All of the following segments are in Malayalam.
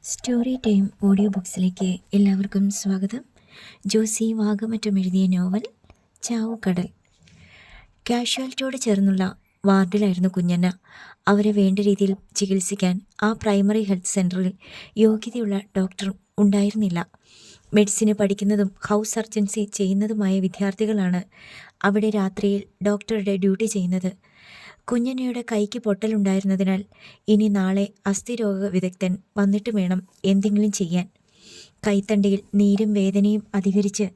സ്റ്റോറി ടൈം ഓഡിയോ ബുക്സിലേക്ക് എല്ലാവർക്കും സ്വാഗതം. ജോസി വാഗമറ്റം എഴുതിയ നോവൽ ചാവുകടൽ. കാഷ്വാലിറ്റിയോട് ചേർന്നുള്ള വാർഡിലായിരുന്നു കുഞ്ഞന്ന. അവരെ വേണ്ട രീതിയിൽ ചികിത്സിക്കാൻ ആ പ്രൈമറി ഹെൽത്ത് സെൻ്ററിൽ യോഗ്യതയുള്ള ഡോക്ടർ ഉണ്ടായിരുന്നില്ല. മെഡിസിന് പഠിക്കുന്നതും ഹൗസ് സർജൻസി ചെയ്യുന്നതുമായ വിദ്യാർത്ഥികളാണ് അവിടെ രാത്രിയിൽ ഡോക്ടറുടെ ഡ്യൂട്ടി ചെയ്യുന്നത്. കുഞ്ഞനയുടെ കൈക്ക് പൊട്ടലുണ്ടായിരുന്നതിനാൽ ഇനി നാളെ അസ്ഥിരോഗ വിദഗ്ധൻ വന്നിട്ട് വേണം എന്തെങ്കിലും ചെയ്യാൻ. കൈത്തണ്ടയിൽ നീരും വേദനയും അധികരിച്ച്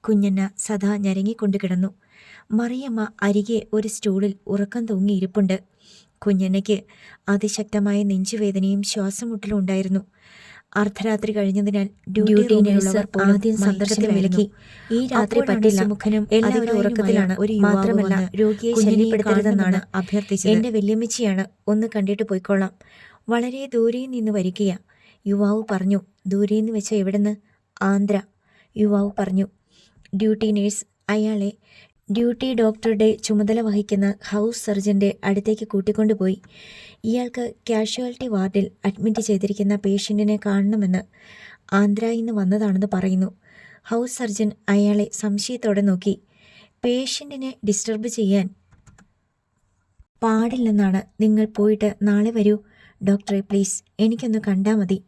കുഞ്ഞന്ന സദാ ഞരങ്ങിക്കൊണ്ട് കിടന്നു. മറിയമ്മ അരികെ ഒരു സ്റ്റൂളിൽ ഉറക്കം തൂങ്ങിയിരിപ്പുണ്ട്. കുഞ്ഞന്നയ്ക്ക് അതിശക്തമായ നെഞ്ചുവേദനയും ശ്വാസമുട്ടലും ഉണ്ടായിരുന്നു. അർദ്ധരാത്രി കഴിഞ്ഞതിനാൽ ഡ്യൂട്ടി നഴ്സർ ആദ്യം സന്ദർശനം വിലക്കി. ഈ രാത്രി പറ്റില്ല, മുഖനും എല്ലാവരും ഉറക്കത്തിലാണ്, മാത്രമല്ല രോഗിയെ ശല്യപ്പെടുത്തരുതെന്നാണ് അഭ്യർത്ഥിച്ചത്. എന്റെ വല്യമ്മച്ചിയാണ്, ഒന്ന് കണ്ടിട്ട് പോയിക്കൊള്ളാം. വളരെ ദൂരെ നിന്ന് വരികയാ, യുവാവ് പറഞ്ഞു. ദൂരെന്ന് വെച്ച എവിടെന്ന്? ആന്ധ്ര, യുവാവ് പറഞ്ഞു. ഡ്യൂട്ടി നേഴ്സ് അയാളെ ഡ്യൂട്ടി ഡോക്ടറുടെ ചുമതല വഹിക്കുന്ന ഹൗസ് സർജൻ്റെ അടുത്തേക്ക് കൂട്ടിക്കൊണ്ടുപോയി. ഇയാൾക്ക് കാഷ്വാലിറ്റി വാർഡിൽ അഡ്മിറ്റ് ചെയ്തിരിക്കുന്ന പേഷ്യൻറ്റിനെ കാണണമെന്ന്. ആന്ധ്രയിൽ നിന്ന് വന്നതാണെന്ന് പറയുന്നു. ഹൗസ് സർജൻ അയാളെ സംശയത്തോടെ നോക്കി. പേഷ്യൻറ്റിനെ ഡിസ്റ്റർബ് ചെയ്യാൻ പാടില്ലെന്നാണ്. നിങ്ങൾ പോയിട്ട് നാളെ വരൂ ഡോക്ടറെ, പ്ലീസ്, എനിക്കൊന്ന് കണ്ടാൽ മതി.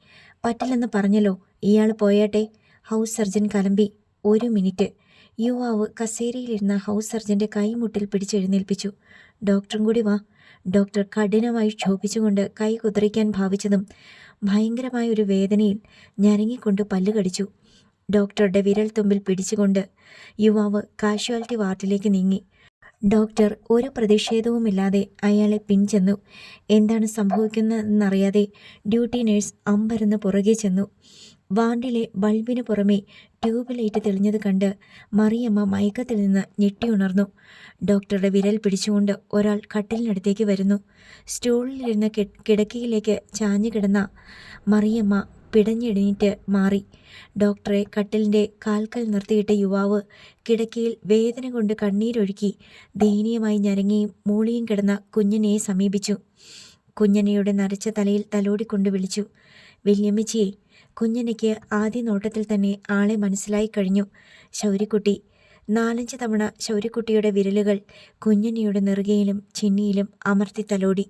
പറ്റില്ലെന്ന് പറഞ്ഞല്ലോ, ഇയാൾ പോയാട്ടെ. House surgeon കലമ്പി. ഒരു മിനിറ്റ്. യുവാവ് കസേരയിലിരുന്ന ഹൗസ് സർജൻ്റെ കൈമുട്ടിൽ പിടിച്ചെഴുന്നേൽപ്പിച്ചു. ഡോക്ടറും കൂടി വാ. ഡോക്ടർ കഠിനമായി ക്ഷോഭിച്ചുകൊണ്ട് കൈ കുതിറിക്കാൻ ഭാവിച്ചതും ഭയങ്കരമായ ഒരു വേദനയിൽ ഞരങ്ങിക്കൊണ്ട് പല്ല് കടിച്ചു. ഡോക്ടറുടെ വിരൽ തുമ്പിൽ പിടിച്ചുകൊണ്ട് യുവാവ് കാഷ്വാലിറ്റി വാർഡിലേക്ക് നീങ്ങി. ഡോക്ടർ ഒരു പ്രതിഷേധവുമില്ലാതെ അയാളെ പിൻചെന്നു. എന്താണ് സംഭവിക്കുന്നതെന്നറിയാതെ ഡ്യൂട്ടി നേഴ്സ് അമ്പരന്ന് പുറകെ ചെന്നു. വാർഡിലെ ബൾബിന് പുറമെ ട്യൂബ് ലൈറ്റ് തെളിഞ്ഞത് കണ്ട് മറിയമ്മ മയക്കത്തിൽ നിന്ന് ഞെട്ടിയുണർന്നു. ഡോക്ടറുടെ വിരൽ പിടിച്ചുകൊണ്ട് ഒരാൾ കട്ടിലിനടുത്തേക്ക് വരുന്നു. സ്റ്റൂളിലിരുന്ന് കിടക്കയിലേക്ക് ചാഞ്ഞു കിടന്ന മറിയമ്മ പിടഞ്ഞെഴുന്നേറ്റ് മാറി. ഡോക്ടറെ കട്ടിലിൻ്റെ കാൽക്കൽ നിർത്തിയിട്ട യുവാവ് കിടക്കയിൽ വേദന കൊണ്ട് കണ്ണീരൊഴുക്കി ദയനീയമായി ഞരങ്ങിയും മൂളിയും കിടന്ന കുഞ്ഞനയെ സമീപിച്ചു. കുഞ്ഞനയുടെ നരച്ച തലയിൽ തലോടിക്കൊണ്ട് വിളിച്ചു, വല്യമ്മച്ചിയെ. കുഞ്ഞനയ്ക്ക് ആദ്യ നോട്ടത്തിൽ തന്നെ ആളെ മനസ്സിലായി കഴിഞ്ഞു. ശൗര്യക്കുട്ടി. 4-5 തവണ ശൗര്യക്കുട്ടിയുടെ വിരലുകൾ കുഞ്ഞനയുടെ നെറുകയിലും ചിന്നിയിലും അമർത്തി തലോടി.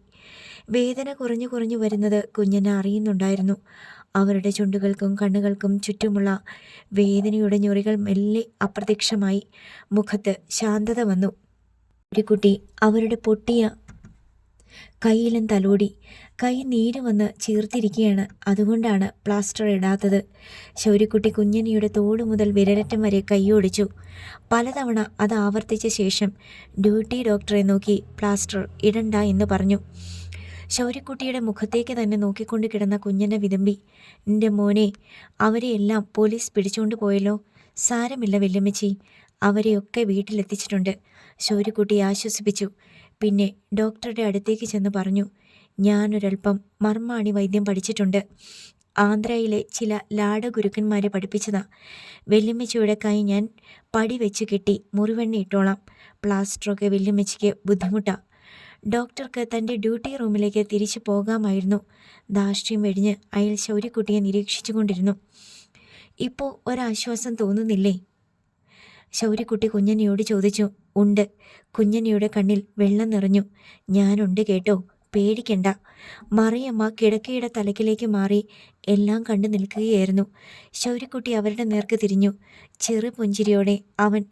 വേദന കുറഞ്ഞു കുറഞ്ഞു വരുന്നത് കുഞ്ഞന അറിയുന്നുണ്ടായിരുന്നു. അവരുടെ ചുണ്ടുകൾക്കും കണ്ണുകൾക്കും ചുറ്റുമുള്ള വേദനയുടെ ഞൊറികൾ മെല്ലെ അപ്രത്യക്ഷമായി. മുഖത്ത് ശാന്തത വന്നു. ഒരു കുട്ടി അവരുടെ പൊട്ടിയ കയ്യിലും തലോടി. കൈ നീര് വന്ന് ചീർത്തിരിക്കുകയാണ്, അതുകൊണ്ടാണ് പ്ലാസ്റ്റർ ഇടാത്തത്. ശൗര്യക്കുട്ടി കുഞ്ഞനിയുടെ തോട് മുതൽ വിരലറ്റം വരെ കൈയോടിച്ചു. പലതവണ അത് ആവർത്തിച്ച ശേഷം ഡ്യൂട്ടി ഡോക്ടറെ നോക്കി പ്ലാസ്റ്റർ ഇടണ്ട എന്ന് പറഞ്ഞു. ശൗര്യക്കുട്ടിയുടെ മുഖത്തേക്ക് തന്നെ നോക്കിക്കൊണ്ട് കിടന്ന കുഞ്ഞനെ വിതമ്പി, എൻ്റെ മോനെ, അവരെയെല്ലാം പോലീസ് പിടിച്ചുകൊണ്ട് പോയല്ലോ. സാരമില്ല വല്യമ്മച്ചി, അവരെയൊക്കെ വീട്ടിലെത്തിച്ചിട്ടുണ്ട്. ശൗര്യക്കുട്ടി ആശ്വസിപ്പിച്ചു. പിന്നെ ഡോക്ടറുടെ അടുത്തേക്ക് ചെന്ന് പറഞ്ഞു, ഞാനൊരൽപ്പം മർമാണി വൈദ്യം പഠിച്ചിട്ടുണ്ട്. ആന്ധ്രയിലെ ചില ലാടഗുരുക്കന്മാരെ പഠിപ്പിച്ചതാ. വല്യമ്മച്ചിയുടെ കൈ ഞാൻ പടി വെച്ച് കെട്ടി മുറിവെണ്ണ ഇട്ടോളാം. പ്ലാസ്റ്ററൊക്കെ വല്യമ്മച്ചിക്ക് ബുദ്ധിമുട്ടാ. ഡോക്ടർക്ക് തൻ്റെ ഡ്യൂട്ടി റൂമിലേക്ക് തിരിച്ചു പോകാമായിരുന്നു. ധാർഷ്ട്യം വെടിഞ്ഞ് അയാൾ ശൗര്യക്കുട്ടിയെ നിരീക്ഷിച്ചു കൊണ്ടിരുന്നു. ഇപ്പോൾ ഒരാശ്വാസം തോന്നുന്നില്ലേ? ശൗര്യക്കുട്ടി കുഞ്ഞനിയോട് ചോദിച്ചു. ഉണ്ട്. കുഞ്ഞനിയുടെ കണ്ണിൽ വെള്ളം നിറഞ്ഞു. ഞാനുണ്ട് കേട്ടോ, പേടിക്കണ്ട. മറിയമ്മ കിടക്കയുടെ തലക്കിലേക്ക് മാറി എല്ലാം കണ്ടു നിൽക്കുകയായിരുന്നു. ശൗര്യക്കുട്ടി അവരുടെ നേർക്ക് തിരിഞ്ഞു. ചെറു പുഞ്ചിരിയോടെ അവൻ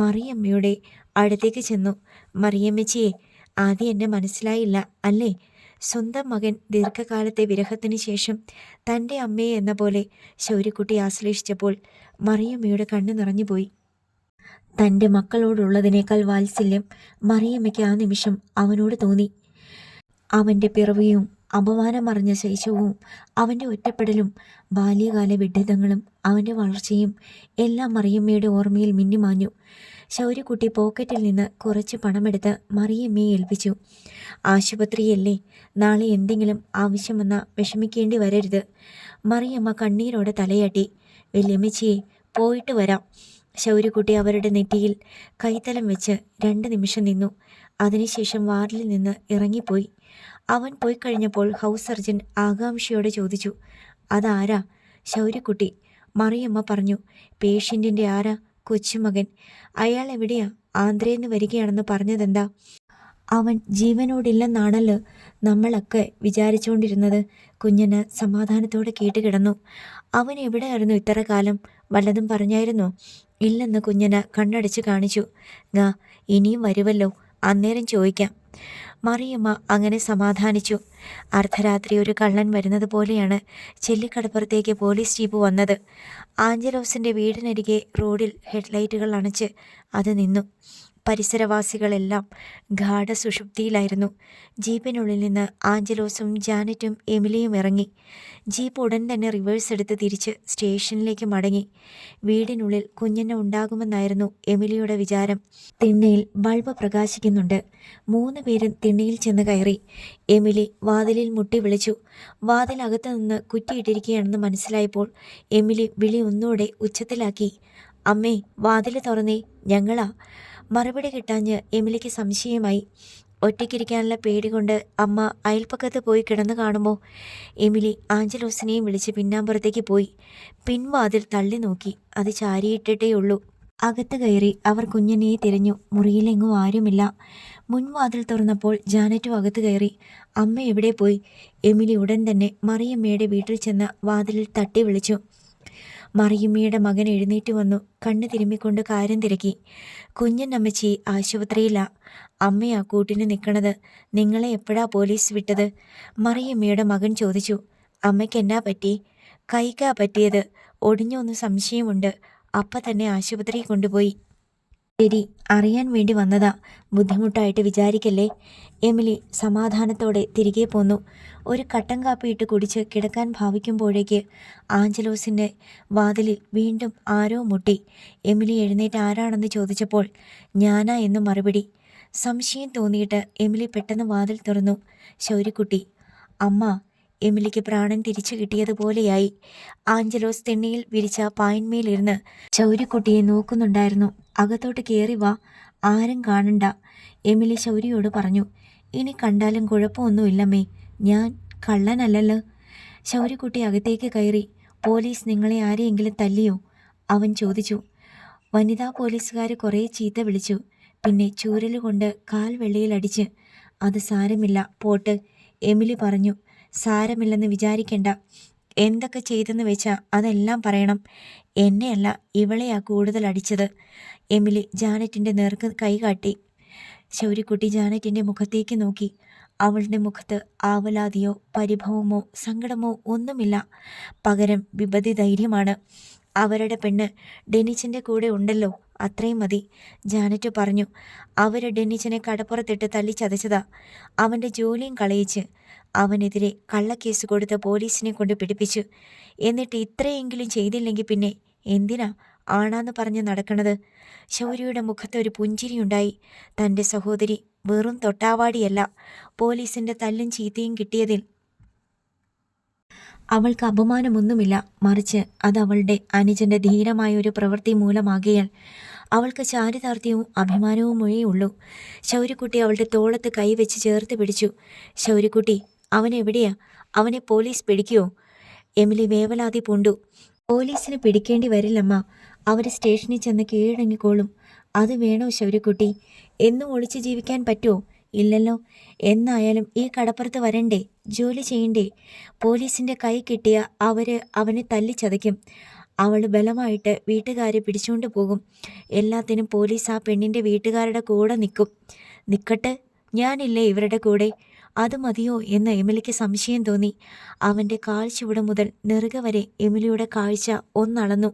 മറിയമ്മയുടെ അടുത്തേക്ക് ചെന്നു. മറിയമ്മച്ചിയെ, ആദ്യം എന്നെ മനസ്സിലായില്ല അല്ലേ? സ്വന്തം മകൻ ദീർഘകാലത്തെ വിരഹത്തിന് ശേഷം തൻ്റെ അമ്മയെ എന്ന പോലെ ശൗര്യക്കുട്ടി ആശ്ലേഷിച്ചപ്പോൾ മറിയമ്മയുടെ കണ്ണ് നിറഞ്ഞുപോയി. തൻ്റെ മക്കളോടുള്ളതിനേക്കാൾ വാത്സല്യം മറിയമ്മയ്ക്ക് ആ നിമിഷം അവനോട് തോന്നി. അവൻ്റെ പിറവിയും അപമാനമറിഞ്ഞ ശൈശവവും അവൻ്റെ ഒറ്റപ്പെടലും ബാല്യകാല വിഡ്ഢിതങ്ങളും അവൻ്റെ വളർച്ചയും എല്ലാം മറിയമ്മയുടെ ഓർമ്മയിൽ മിന്നിമാഞ്ഞു. ശൗര്യക്കുട്ടി പോക്കറ്റിൽ നിന്ന് കുറച്ച് പണമെടുത്ത് മറിയമ്മയെ ഏൽപ്പിച്ചു. ആശുപത്രിയല്ലേ, നാളെ എന്തെങ്കിലും ആവശ്യം വന്നാൽ വിഷമിക്കേണ്ടി വരരുത്. മറിയമ്മ കണ്ണീരോടെ തലയാട്ടി. വല്യമ്മച്ചിയെ, പോയിട്ട് വരാം. ശൗര്യക്കുട്ടി അവരുടെ നെറ്റിയിൽ കൈത്തലം വെച്ച് 2 നിമിഷം നിന്നു. അതിനുശേഷം വാർഡിൽ നിന്ന് ഇറങ്ങിപ്പോയി. അവൻ പോയി കഴിഞ്ഞപ്പോൾ ഹൗസ് സർജൻ ആകാംക്ഷയോടെ ചോദിച്ചു, അതാരാ? ശൗര്യക്കുട്ടി. മറിയമ്മ പറഞ്ഞു. പേഷ്യൻറ്റിൻ്റെ ആരാ? കൊച്ചുമകൻ. അയാൾ എവിടെയാ? ആന്ധ്രേന്ന് വരികയാണെന്ന് പറഞ്ഞതെന്താ? അവൻ ജീവനോടില്ലെന്നാണല്ലോ നമ്മളൊക്കെ വിചാരിച്ചുകൊണ്ടിരുന്നത്. കുഞ്ഞന് സമാധാനത്തോടെ കേട്ടുകിടന്നു. അവൻ എവിടെയായിരുന്നു ഇത്ര കാലം? വല്ലതും പറഞ്ഞായിരുന്നോ? ഇല്ലെന്ന് കുഞ്ഞന് കണ്ണടച്ച് കാണിച്ചു. ഇനിയും വരുമല്ലോ, അന്നേരം ചോദിക്കാം. മറിയമ്മ അങ്ങനെ സമാധാനിച്ചു. അർദ്ധരാത്രി ഒരു കള്ളൻ വരുന്നത് പോലെയാണ് ചെല്ലിക്കടപ്പുറത്തേക്ക് പോലീസ് ജീപ്പ് വന്നത്. ആഞ്ചലോസിൻ്റെ വീടിനരികെ റോഡിൽ ഹെഡ്ലൈറ്റുകൾ അണച്ച് അത് നിന്നു. പരിസരവാസികളെല്ലാം ഗാഢസുഷുപ്തിയിലായിരുന്നു. ജീപ്പിനുള്ളിൽ നിന്ന് ആഞ്ചലോസും ജാനറ്റും എമിലിയും ഇറങ്ങി. ജീപ്പ് ഉടൻ തന്നെ റിവേഴ്സ് എടുത്ത് തിരിച്ച് സ്റ്റേഷനിലേക്ക് മടങ്ങി. വീടിനുള്ളിൽ കുഞ്ഞിനെ ഉണ്ടാകുമെന്നായിരുന്നു എമിലിയുടെ വിചാരം. തിണ്ണയിൽ ബൾബ് പ്രകാശിക്കുന്നുണ്ട്. 3 പേരും തിണ്ണയിൽ ചെന്ന് കയറി. എമിലി വാതിലിൽ മുട്ടി വിളിച്ചു. വാതിലകത്ത് നിന്ന് കുറ്റിയിട്ടിരിക്കുകയാണെന്ന് മനസ്സിലായപ്പോൾ എമിലി വിളി ഒന്നുകൂടെ ഉച്ചത്തിലാക്കി. അമ്മേ, വാതിൽ തുറന്നേ, ഞങ്ങളാ. മറുപടി കിട്ടാഞ്ഞ് എമിലിക്ക് സംശയമായി. ഒറ്റയ്ക്കിരിക്കാനുള്ള പേടി കൊണ്ട് അമ്മ അയൽപ്പക്കത്ത് പോയി കിടന്നു കാണുമോ? എമിലി ആഞ്ചലോസിനെയും വിളിച്ച് പിന്നാമ്പുറത്തേക്ക് പോയി. പിൻവാതിൽ തള്ളി നോക്കി. അത് ചാരിയിട്ടിട്ടേ ഉള്ളൂ. അകത്ത് കയറി അവർ കുഞ്ഞിനെ തിരഞ്ഞു. മുറിയിലെങ്ങും ആരുമില്ല. മുൻവാതിൽ തുറന്നപ്പോൾ ജാനറ്റും അകത്ത് കയറി. അമ്മ എവിടെ പോയി? എമിലി ഉടൻ തന്നെ മറിയമ്മയുടെ വീട്ടിൽ ചെന്ന് വാതിലിൽ തട്ടി വിളിച്ചു. മറിയമ്മയുടെ മകൻ എഴുന്നേറ്റ് വന്നു. കണ്ണ് തിരുമ്മിക്കൊണ്ട് കാര്യം തിരക്കി. കുഞ്ഞനമ്മച്ചി ആശുപത്രിയിലാ. അമ്മയാ കൂട്ടിന് നിൽക്കണത്. നിങ്ങളെ എപ്പോഴാ പോലീസ് വിട്ടത്? മറിയമ്മയുടെ മകൻ ചോദിച്ചു. അമ്മയ്ക്ക് എന്നാ പറ്റി? കൈക്കാ പറ്റിയത്. ഒടിഞ്ഞൊന്ന് സംശയമുണ്ട്. അപ്പം തന്നെ ആശുപത്രിയിൽ കൊണ്ടുപോയി. ശരി, അറിയാൻ വേണ്ടി വന്നതാ. ബുദ്ധിമുട്ടായിട്ട് വിചാരിക്കല്ലേ. എമിലി സമാധാനത്തോടെ തിരികെ പോന്നു. ഒരു കട്ടൻ കാപ്പിയിട്ട് കുടിച്ച് കിടക്കാൻ ഭാവിക്കുമ്പോഴേക്ക് ആഞ്ചലോസിൻ്റെ വാതിലിൽ വീണ്ടും ആരോ മുട്ടി. എമിലി എഴുന്നേറ്റ് ആരാണെന്ന് ചോദിച്ചപ്പോൾ ഞാനാ എന്ന് മറുപടി. സംശയം തോന്നിയിട്ട് എമിലി പെട്ടെന്ന് വാതിൽ തുറന്നു. ശൗര്യക്കുട്ടി. അമ്മ. എമിലിക്ക് പ്രാണൻ തിരിച്ചു കിട്ടിയതുപോലെയായി. ആഞ്ചലോസ് തെണ്ണിയിൽ വിരിച്ച പായിന്മേലിരുന്ന് ശൗര്യക്കുട്ടിയെ നോക്കുന്നുണ്ടായിരുന്നു. അകത്തോട്ട് കയറി വാ, ആരും കാണണ്ട, എമിലി ശൗര്യയോട് പറഞ്ഞു. ഇനി കണ്ടാലും കുഴപ്പമൊന്നുമില്ലമ്മേ, ഞാൻ കള്ളനല്ലല്ലോ. ശൗര്യക്കുട്ടി അകത്തേക്ക് കയറി. പോലീസ് നിങ്ങളെ ആരെയെങ്കിലും തല്ലിയോ? അവൻ ചോദിച്ചു. വനിതാ പോലീസുകാർ കുറേ ചീത്ത വിളിച്ചു. പിന്നെ ചൂരലുകൊണ്ട് കാൽ വെള്ളിയിലടിച്ച്. അത് സാരമില്ല, പോട്ട്, എമിലി പറഞ്ഞു. സാരമില്ലെന്ന് വിചാരിക്കണ്ട. എന്തൊക്കെ ചെയ്തെന്ന് വെച്ചാൽ അതെല്ലാം പറയണം. എന്നെയല്ല, ഇവളെയാ കൂടുതൽ അടിച്ചത്. എമിലി ജാനറ്റിൻ്റെ നേർക്ക് കൈകാട്ടി. ശൗര്യക്കുട്ടി ജാനറ്റിൻ്റെ മുഖത്തേക്ക് നോക്കി. അവളുടെ മുഖത്ത് ആവലാതിയോ പരിഭവമോ സങ്കടമോ ഒന്നുമില്ല. പകരം വിപതി ധൈര്യമാണ്. അവരുടെ പെണ്ണ് ഡെനിച്ചിൻ്റെ കൂടെ ഉണ്ടല്ലോ, അത്രയും മതി. ജാനറ്റ് പറഞ്ഞു. അവർ ഡെനിച്ചിനെ കടപ്പുറത്തിട്ട് തല്ലിച്ചതച്ചതാ. അവൻ്റെ ജോലിയും കളയിച്ച് അവനെതിരെ കള്ളക്കേസ് കൊടുത്ത പോലീസിനെ കൊണ്ട് പിടിപ്പിച്ചു. എന്നിട്ട് ഇത്രയെങ്കിലും ചെയ്തില്ലെങ്കിൽ പിന്നെ എന്തിനാ ആണാന്ന് പറഞ്ഞ് നടക്കണത്? ശൗര്യയുടെ മുഖത്ത് ഒരു പുഞ്ചിരിയുണ്ടായി. തൻ്റെ സഹോദരി വെറും തൊട്ടാവാടിയല്ല. പോലീസിൻ്റെ തല്ലും ചീത്തയും കിട്ടിയതിൽ അവൾക്ക് അപമാനമൊന്നുമില്ല. മറിച്ച് അത് അവളുടെ അനുജൻ്റെ ധീരമായ ഒരു പ്രവൃത്തി മൂലമാകിയാൽ അവൾക്ക് ചാരിതാർത്ഥ്യവും അഭിമാനവുമേ ഉള്ളൂ. ശൗര്യക്കുട്ടി അവളുടെ തോളത്ത് കൈവച്ച് ചേർത്ത് പിടിച്ചു. ശൗര്യക്കുട്ടി, അവനെവിടെയാ? അവനെ പോലീസ് പിടിക്കുമോ? എമിലി വേവലാതി പൂണ്ടു. പോലീസിന് പിടിക്കേണ്ടി വരില്ലമ്മ. അവർ സ്റ്റേഷനിൽ ചെന്ന് കീഴടങ്ങിക്കോളും. അത് വേണോ ശൗര്യക്കുട്ടി? എന്നും ഒളിച്ചു ജീവിക്കാൻ പറ്റുമോ? ഇല്ലല്ലോ. എന്നായാലും ഈ കടപ്പുറത്ത് വരണ്ടേ, ജോലി ചെയ്യണ്ടേ? പോലീസിൻ്റെ കൈ കിട്ടിയ അവനെ തല്ലിച്ചതയ്ക്കും. അവൾ ബലമായിട്ട് വീട്ടുകാരെ പിടിച്ചുകൊണ്ട് പോകും. എല്ലാത്തിനും പോലീസ് ആ പെണ്ണിൻ്റെ വീട്ടുകാരുടെ കൂടെ നിൽക്കും. നിൽക്കട്ടെ, ഞാനില്ലേ ഇവരുടെ കൂടെ. അത് മതിയോ എന്ന് എമിലിക്ക് സംശയം തോന്നി. അവൻ്റെ കാൽച്ചുവട് മുതൽ നെറുക വരെ എമിലിയുടെ കാഴ്ച ഒന്നളന്നു.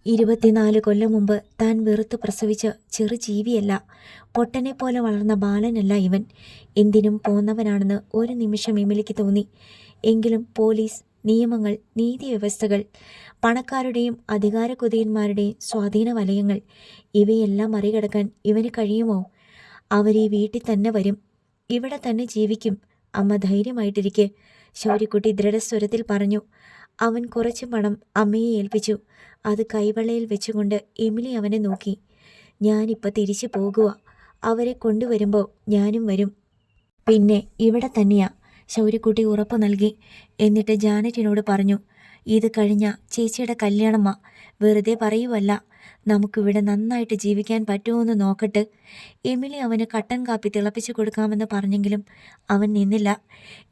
24 കൊല്ലം മുമ്പ് താൻ വെറുത്ത് പ്രസവിച്ച ചെറു ജീവിയല്ല, പൊട്ടനെ പോലെ വളർന്ന ബാലനല്ല ഇവൻ. എന്തിനും പോന്നവനാണെന്ന് ഒരു നിമിഷം എമിലിക്ക് തോന്നി. എങ്കിലും പോലീസ്, നിയമങ്ങൾ, നീതിവ്യവസ്ഥകൾ, പണക്കാരുടെയും അധികാരക്കൊതിയന്മാരുടെയും സ്വാധീന വലയങ്ങൾ, ഇവയെല്ലാം മറികടക്കാൻ ഇവന് കഴിയുമോ? അവരീ വീട്ടിൽ തന്നെ വരും, ഇവിടെ തന്നെ ജീവിക്കും. അമ്മ ധൈര്യമായിട്ടിരിക്കെ, ശൗര്യക്കുട്ടി ദൃഢസ്വരത്തിൽ പറഞ്ഞു. അവൻ കുറച്ച് പണം അമ്മയെ ഏൽപ്പിച്ചു. അത് കൈവളയിൽ വെച്ചുകൊണ്ട് എമിലി അവനെ നോക്കി. ഞാനിപ്പോൾ തിരിച്ചു പോകുക. അവരെ കൊണ്ടുവരുമ്പോൾ ഞാനും വരും. പിന്നെ ഇവിടെ തന്നെയാ. ശൗര്യക്കുട്ടി ഉറപ്പ് നൽകി. എന്നിട്ട് ജാനറ്റിനോട് പറഞ്ഞു, ഇത് കഴിഞ്ഞ ചേച്ചിയുടെ കല്യാണമാ, വെറുതെ പറയുവല്ല, നമുക്കിവിടെ നന്നായിട്ട് ജീവിക്കാൻ പറ്റുമോയെന്ന് നോക്കട്ട്. എമിലി അവന് കട്ടൻ കാപ്പി തിളപ്പിച്ചു കൊടുക്കാമെന്ന് പറഞ്ഞെങ്കിലും അവൻ നിന്നില്ല.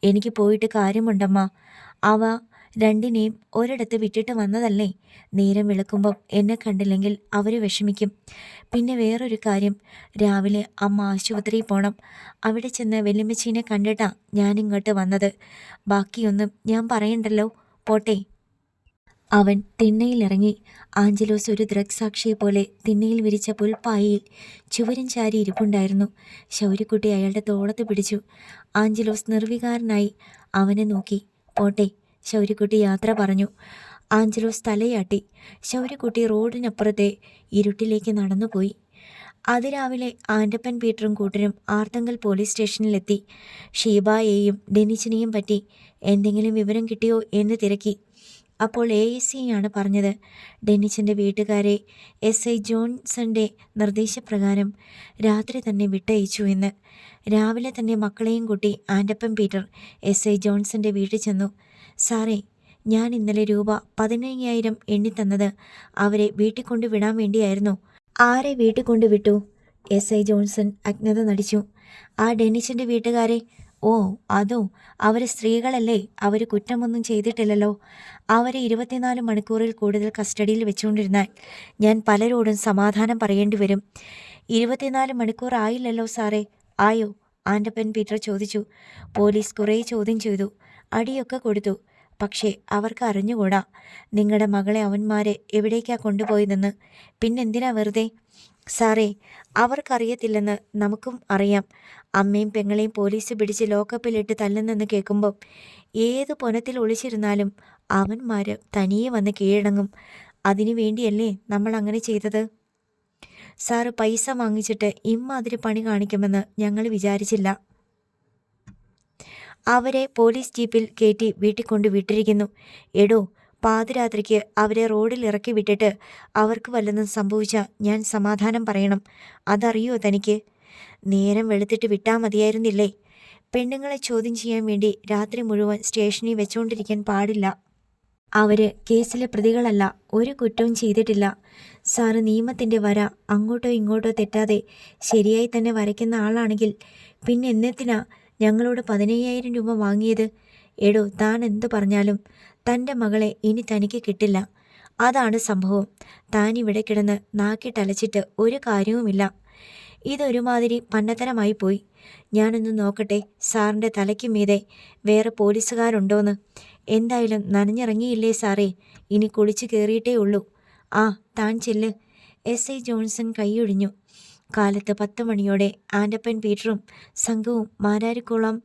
എനിക്ക് പോയിട്ട് കാര്യമുണ്ടമ്മ, അവ രണ്ടിനെയും ഒരിടത്ത് വിട്ടിട്ട് വന്നതല്ലേ. നേരം വെളുക്കുമ്പം എന്നെ കണ്ടില്ലെങ്കിൽ അവർ വിഷമിക്കും. പിന്നെ വേറൊരു കാര്യം, രാവിലെ അമ്മ ആശുപത്രിയിൽ പോണം. അവിടെ ചെന്ന് വെല്ലുമ്മച്ചീനെ കണ്ടിട്ടാ ഞാനിങ്ങോട്ട് വന്നത്. ബാക്കിയൊന്നും ഞാൻ പറയണ്ടല്ലോ, പോട്ടെ. അവൻ തിണ്ണയിലിറങ്ങി. ആഞ്ചലോസ് ഒരു ദൃക്സാക്ഷിയെപ്പോലെ തിണ്ണയിൽ വിരിച്ച പുൽപ്പായയിൽ ചുവരും ചാരി ഇരിപ്പുണ്ടായിരുന്നു. ശൗര്യക്കുട്ടി അയാളുടെ തോളത്ത് പിടിച്ചു. ആഞ്ചലോസ് നിർവികാരനായി അവനെ നോക്കി. പോട്ടെ, ശൗര്യക്കുട്ടി യാത്ര പറഞ്ഞു. ആഞ്ചലോസ് തലയാട്ടി. ശൗര്യക്കുട്ടി റോഡിനപ്പുറത്തെ ഇരുട്ടിലേക്ക് നടന്നുപോയി. അതിരാവിലെ ആൻ്റപ്പൻ പീറ്ററും കൂട്ടരും ആർത്തങ്കൽ പോലീസ് സ്റ്റേഷനിലെത്തി. ഷീബായെയും ഡെനിച്ചിനെയും പറ്റി എന്തെങ്കിലും വിവരം കിട്ടിയോ എന്ന് തിരക്കി. അപ്പോൾ ASI ആണ് പറഞ്ഞത്, ഡെന്നിച്ചൻ്റെ വീട്ടുകാരെ SI ജോൺസന്റെ നിർദ്ദേശപ്രകാരം രാത്രി തന്നെ വിട്ടയച്ചു എന്ന്. രാവിലെ തന്നെ മക്കളെയും കൂട്ടി ആൻ്റപ്പൻ പീറ്റർ SI ജോൺസന്റെ വീട്ടിൽ ചെന്നു. സാറേ, ഞാൻ ഇന്നലെ രൂപ 15,000 എണ്ണിത്തന്നത് അവരെ വീട്ടിൽ കൊണ്ടുവിടാൻ വേണ്ടിയായിരുന്നു. ആരെ വീട്ടിൽ കൊണ്ടുവിട്ടു? SI ജോൺസൺ അജ്ഞത നടിച്ചു. ആ ഡെന്നിച്ചൻ്റെ വീട്ടുകാരെ. ഓ, അതോ, അവർ സ്ത്രീകളല്ലേ, അവർ കുറ്റമൊന്നും ചെയ്തിട്ടില്ലല്ലോ. അവരെ 24 മണിക്കൂറിൽ കൂടുതൽ കസ്റ്റഡിയിൽ വെച്ചുകൊണ്ടിരുന്നാൽ ഞാൻ പലരോടും സമാധാനം പറയേണ്ടി വരും. 24 മണിക്കൂർ ആയില്ലല്ലോ സാറേ. ആയോ? ആൻ്റപ്പൻ പീറ്റർ ചോദിച്ചു. പോലീസ് കുറേ ചോദ്യം ചെയ്തു, അടിയൊക്കെ കൊടുത്തു. പക്ഷേ അവർക്ക് അറിഞ്ഞുകൂടാ നിങ്ങളുടെ മകളെ അവന്മാരെ എവിടേക്കാ കൊണ്ടുപോയതെന്ന്. പിന്നെന്തിനാ വെറുതെ? സാറേ, അവർക്കറിയത്തില്ലെന്ന് നമുക്കും അറിയാം. അമ്മയും പെങ്ങളെയും പോലീസ് പിടിച്ച് ലോക്കപ്പിലിട്ട് തല്ലുന്നെന്ന് കേൾക്കുമ്പം ഏത് പൊനത്തിൽ ഒളിച്ചിരുന്നാലും അവന്മാർ തനിയെ വന്ന് കീഴടങ്ങും. അതിനു വേണ്ടിയല്ലേ നമ്മൾ അങ്ങനെ ചെയ്തത്. സാറ് പൈസ വാങ്ങിച്ചിട്ട് ഇമ്മാതിരി പണി കാണിക്കുമെന്ന് ഞങ്ങൾ വിചാരിച്ചില്ല. അവരെ പോലീസ് ജീപ്പിൽ കയറ്റി വീട്ടിൽ കൊണ്ട് വിട്ടിരിക്കുന്നു. എടോ, പാതിരാത്രിക്ക് അവരെ റോഡിൽ ഇറക്കി വിട്ടിട്ട് അവർക്ക് വല്ലതും സംഭവിച്ചാൽ ഞാൻ സമാധാനം പറയണം. അതറിയോ തനിക്ക്? നേരം വെളുത്തിട്ട് വിട്ടാൽ മതിയായിരുന്നില്ലേ? പെണ്ണുങ്ങളെ ചോദ്യം ചെയ്യാൻ വേണ്ടി രാത്രി മുഴുവൻ സ്റ്റേഷനിൽ വെച്ചുകൊണ്ടിരിക്കാൻ പാടില്ല. അവര് കേസിലെ പ്രതികളല്ല, ഒരു കുറ്റവും ചെയ്തിട്ടില്ല. സാറ് നിയമത്തിൻ്റെ വര അങ്ങോട്ടോ ഇങ്ങോട്ടോ തെറ്റാതെ ശരിയായി തന്നെ വരയ്ക്കുന്ന ആളാണെങ്കിൽ പിന്നെ എന്നത്തിനാ ഞങ്ങളോട് 15,000 രൂപ വാങ്ങിയത്? എടോ, താൻ എന്തു പറഞ്ഞാലും തൻ്റെ മകളെ ഇനി തനിക്ക് കിട്ടില്ല. അതാണ് സംഭവം. താൻ ഇവിടെ കിടന്ന് നാക്കിട്ടലച്ചിട്ട് ഒരു കാര്യവുമില്ല. ഇതൊരുമാതിരി പന്നത്തരമായി പോയി. ഞാനൊന്ന് നോക്കട്ടെ സാറിൻ്റെ തലയ്ക്ക് മീതെ വേറെ പോലീസുകാരുണ്ടോന്ന്. എന്തായാലും നനഞ്ഞിറങ്ങിയില്ലേ സാറേ, ഇനി കുളിച്ചു കയറിയിട്ടേ ഉള്ളൂ. ആ, താൻ ചെല്ല്. SI ജോൺസൺ കൈയൊഴിഞ്ഞു. കാലത്ത് 10 മണിയോടെ ആൻ്റപ്പൻ പീറ്ററും സംഘവും മാരാരിക്കുളം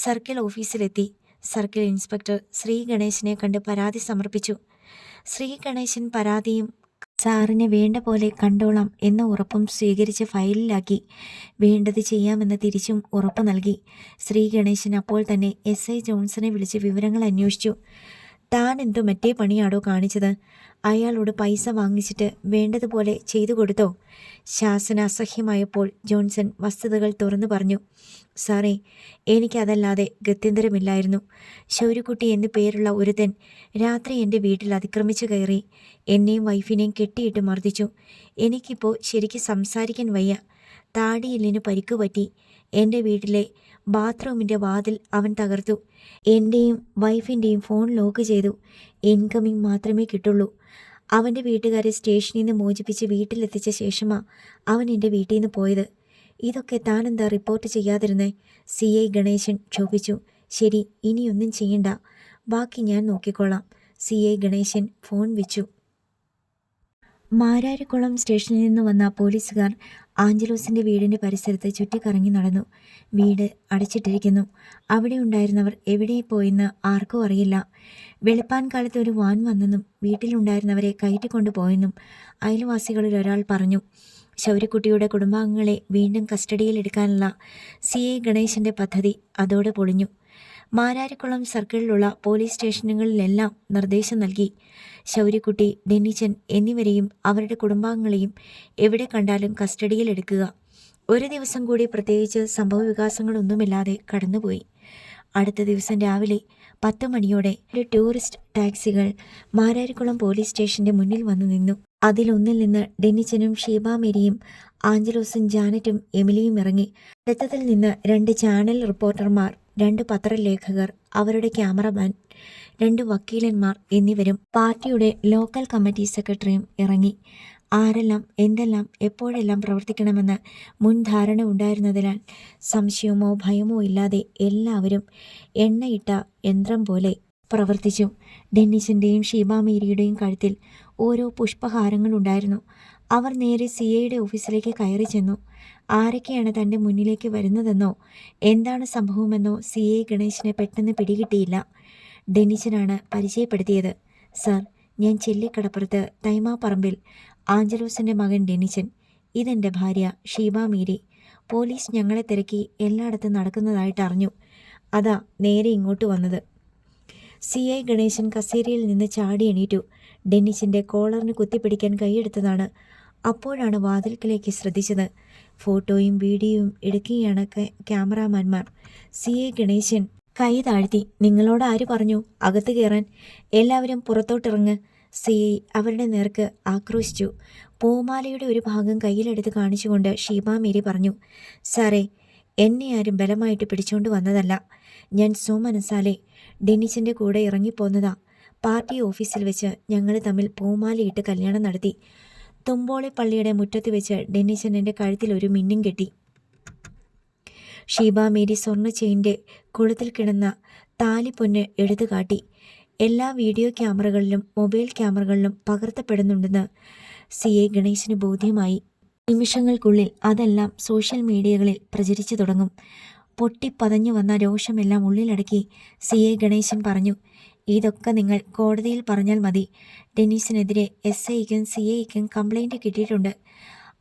സർക്കിൾ ഓഫീസിലെത്തി. സർക്കിൾ ഇൻസ്പെക്ടർ ശ്രീ ഗണേശനെ കണ്ട് പരാതി സമർപ്പിച്ചു. ശ്രീ ഗണേശൻ പരാതിയും സാറിനെ വേണ്ട പോലെ കണ്ടോളാം എന്ന ഉറപ്പും സ്വീകരിച്ച് ഫയലിലാക്കി. വേണ്ടത് ചെയ്യാമെന്ന് തിരിച്ചും ഉറപ്പ് നൽകി. ശ്രീ ഗണേശൻ അപ്പോൾ തന്നെ SI ജോൺസനെ വിളിച്ച് വിവരങ്ങൾ അന്വേഷിച്ചു. താൻ എന്തോ മറ്റേ പണിയാടോ കാണിച്ചത്? അയാളോട് പൈസ വാങ്ങിച്ചിട്ട് വേണ്ടതുപോലെ ചെയ്തു കൊടുത്തോ? ശാസന അസഹ്യമായപ്പോൾ ജോൺസൺ വസ്തുതകൾ തുറന്നു പറഞ്ഞു. സാറേ, എനിക്കതല്ലാതെ ഗത്യന്തരമില്ലായിരുന്നു. ശൗര്യക്കുട്ടി എന്നു പേരുള്ള ഒരുത്തൻ രാത്രി എൻ്റെ വീട്ടിൽ അതിക്രമിച്ചു കയറി എന്നെയും വൈഫിനെയും കെട്ടിയിട്ട് മർദ്ദിച്ചു. എനിക്കിപ്പോൾ ശരിക്കും സംസാരിക്കാൻ വയ്യ. താടിയെല്ലിന് പരിക്ക് പറ്റി. എൻ്റെ വീട്ടിലെ ബാത്റൂമിൻ്റെ വാതിൽ അവൻ തകർത്തു. എൻ്റെയും വൈഫിൻ്റെയും ഫോൺ ലോക്ക് ചെയ്തു. ഇൻകമിങ് മാത്രമേ കിട്ടുള്ളൂ. അവൻ്റെ വീട്ടുകാരെ സ്റ്റേഷനിൽ നിന്ന് മോചിപ്പിച്ച് വീട്ടിലെത്തിച്ച ശേഷമാണ് അവൻ എൻ്റെ വീട്ടിൽ നിന്ന് പോയത്. ഇതൊക്കെ താനെന്താ റിപ്പോർട്ട് ചെയ്യാതിരുന്നേ? CI ഗണേശൻ ക്ഷോഭിച്ചു. ശരി, ഇനിയൊന്നും ചെയ്യണ്ട, ബാക്കി ഞാൻ നോക്കിക്കോളാം. CI ഗണേശൻ ഫോൺ വെച്ചു. മാരാരിക്കുളം സ്റ്റേഷനിൽ നിന്ന് വന്ന പോലീസുകാർ ആഞ്ചലോസിൻ്റെ വീടിൻ്റെ പരിസരത്ത് ചുറ്റിക്കറങ്ങി നടന്നു. വീട് അടച്ചിട്ടിരിക്കുന്നു. അവിടെ ഉണ്ടായിരുന്നവർ എവിടെ പോയെന്ന് ആർക്കും അറിയില്ല. വെളുപ്പാൻ കാലത്ത് ഒരു വാൻ വന്നെന്നും വീട്ടിലുണ്ടായിരുന്നവരെ കയറ്റിക്കൊണ്ടു പോയെന്നും അയൽവാസികളിൽ ഒരാൾ പറഞ്ഞു. ശൗര്യക്കുട്ടിയുടെ കുടുംബാംഗങ്ങളെ വീണ്ടും കസ്റ്റഡിയിലെടുക്കാനുള്ള CI ഗണേശൻ്റെ പദ്ധതി അതോടെ പൊളിഞ്ഞു. മാരാരിക്കുളം സർക്കിളിലുള്ള പോലീസ് സ്റ്റേഷനുകളിലെല്ലാം നിർദ്ദേശം നൽകി. ശൗര്യക്കുട്ടി, ഡെന്നിച്ചൻ എന്നിവരെയും അവരുടെ കുടുംബാംഗങ്ങളെയും എവിടെ കണ്ടാലും കസ്റ്റഡിയിലെടുക്കുക. ഒരു ദിവസം കൂടി പ്രത്യേകിച്ച് സംഭവവികാസങ്ങളൊന്നുമില്ലാതെ കടന്നുപോയി. അടുത്ത ദിവസം രാവിലെ 10 മണിയോടെ ഒരു ടൂറിസ്റ്റ് ടാക്സികൾ മാരാരിക്കുളം പോലീസ് സ്റ്റേഷന്റെ മുന്നിൽ വന്നു നിന്നു. അതിലൊന്നിൽ നിന്ന് ഡെന്നിച്ചനും ഷീബ മേരിയും ആഞ്ചലോസും ജാനറ്റും എമിലിയും ഇറങ്ങി. അടുത്തതിൽ നിന്ന് 2 ചാനൽ റിപ്പോർട്ടർമാർ, 2 പത്രലേഖകർ, അവരുടെ ക്യാമറമാൻ, 2 വക്കീലന്മാർ എന്നിവരും പാർട്ടിയുടെ ലോക്കൽ കമ്മിറ്റി സെക്രട്ടറിയും ഇറങ്ങി. ആരെല്ലാം എന്തെല്ലാം എപ്പോഴെല്ലാം പ്രവർത്തിക്കണമെന്ന് മുൻധാരണ ഉണ്ടായിരുന്നതിനാൽ സംശയമോ ഭയമോ ഇല്ലാതെ എല്ലാവരും എണ്ണയിട്ട യന്ത്രം പോലെ പ്രവർത്തിച്ചു. ഡെന്നിസിൻ്റെയും ഷീബ മേരിയുടെയും കഴുത്തിൽ ഓരോ പുഷ്പഹാരങ്ങളുണ്ടായിരുന്നു. അവർ നേരെ CIയുടെ ഓഫീസിലേക്ക് കയറി ചെന്നു. ആരൊക്കെയാണ് തൻ്റെ മുന്നിലേക്ക് വരുന്നതെന്നോ എന്താണ് സംഭവമെന്നോ CI ഗണേശിനെ പെട്ടെന്ന് പിടികിട്ടിയില്ല. ഡെന്നിസിനാണ് പരിചയപ്പെടുത്തിയത്. "സാർ, ഞാൻ ചെല്ലിക്കടപ്പുറത്ത് തൈമാപ്പറമ്പിൽ ആഞ്ചലോസിൻ്റെ മകൻ ഡെന്നിച്ചൻ. ഇതെൻ്റെ ഭാര്യ ഷീബ മേരി. പോലീസ് ഞങ്ങളെ തിരക്കി എല്ലായിടത്തും നടക്കുന്നതായിട്ട് അറിഞ്ഞു. അതാ നേരെ ഇങ്ങോട്ട് വന്നത്." CI ഗണേശൻ കസേരയിൽ നിന്ന് ചാടി എണീറ്റു. ഡെന്നിച്ചിൻ്റെ കോളറിന് കുത്തിപ്പിടിക്കാൻ കൈയെടുത്തതാണ്. അപ്പോഴാണ് വാതിൽക്കലേക്ക് ശ്രദ്ധിച്ചത്. ഫോട്ടോയും വീഡിയോയും എടുക്കുകയാണ് ക്യാമറാമാൻമാർ. CI ഗണേശൻ കൈ താഴ്ത്തി. "നിങ്ങളോട് ആര് പറഞ്ഞു അകത്ത് കയറാൻ? എല്ലാവരും പുറത്തോട്ടിറങ്ങ്." CI അവരുടെ നേർക്ക് ആക്രോശിച്ചു. പൂമാലയുടെ ഒരു ഭാഗം കയ്യിലെടുത്ത് കാണിച്ചുകൊണ്ട് ഷീബ മേരി പറഞ്ഞു, "സാറേ, എന്നെ ആരും ബലമായിട്ട് പിടിച്ചുകൊണ്ട് വന്നതല്ല. ഞാൻ സ്വമനസാലെ ഡെന്നിച്ചിൻ്റെ കൂടെ ഇറങ്ങിപ്പോന്നതാ. പാർട്ടി ഓഫീസിൽ വെച്ച് ഞങ്ങൾ തമ്മിൽ പൂമാലയിട്ട് കല്യാണം നടത്തി. തുമ്പോളി പള്ളിയുടെ മുറ്റത്ത് വെച്ച് ഡെന്നിച്ചൻ എൻ്റെ കഴുത്തിൽ ഒരു മിന്നും കെട്ടി." ഷീബ മേരി സ്വർണ്ണ ചെയിൻ്റെ കുളത്തിൽ കിടന്ന താലിപ്പൊന്ന് എടുത്തു കാട്ടി. എല്ലാ വീഡിയോ ക്യാമറകളിലും മൊബൈൽ ക്യാമറകളിലും പകർത്തപ്പെടുന്നുണ്ടെന്ന് CI ഗണേശന് ബോധ്യമായി. നിമിഷങ്ങൾക്കുള്ളിൽ അതെല്ലാം സോഷ്യൽ മീഡിയകളിൽ പ്രചരിച്ചു തുടങ്ങും. പൊട്ടിപ്പതഞ്ഞു വന്ന രോഷമെല്ലാം ഉള്ളിലടക്കി CI ഗണേശൻ പറഞ്ഞു, "ഇതൊക്കെ നിങ്ങൾ കോടതിയിൽ പറഞ്ഞാൽ മതി. ഡെന്നിസിനെതിരെ SIക്കും CIക്കും കംപ്ലൈൻറ്റ് കിട്ടിയിട്ടുണ്ട്.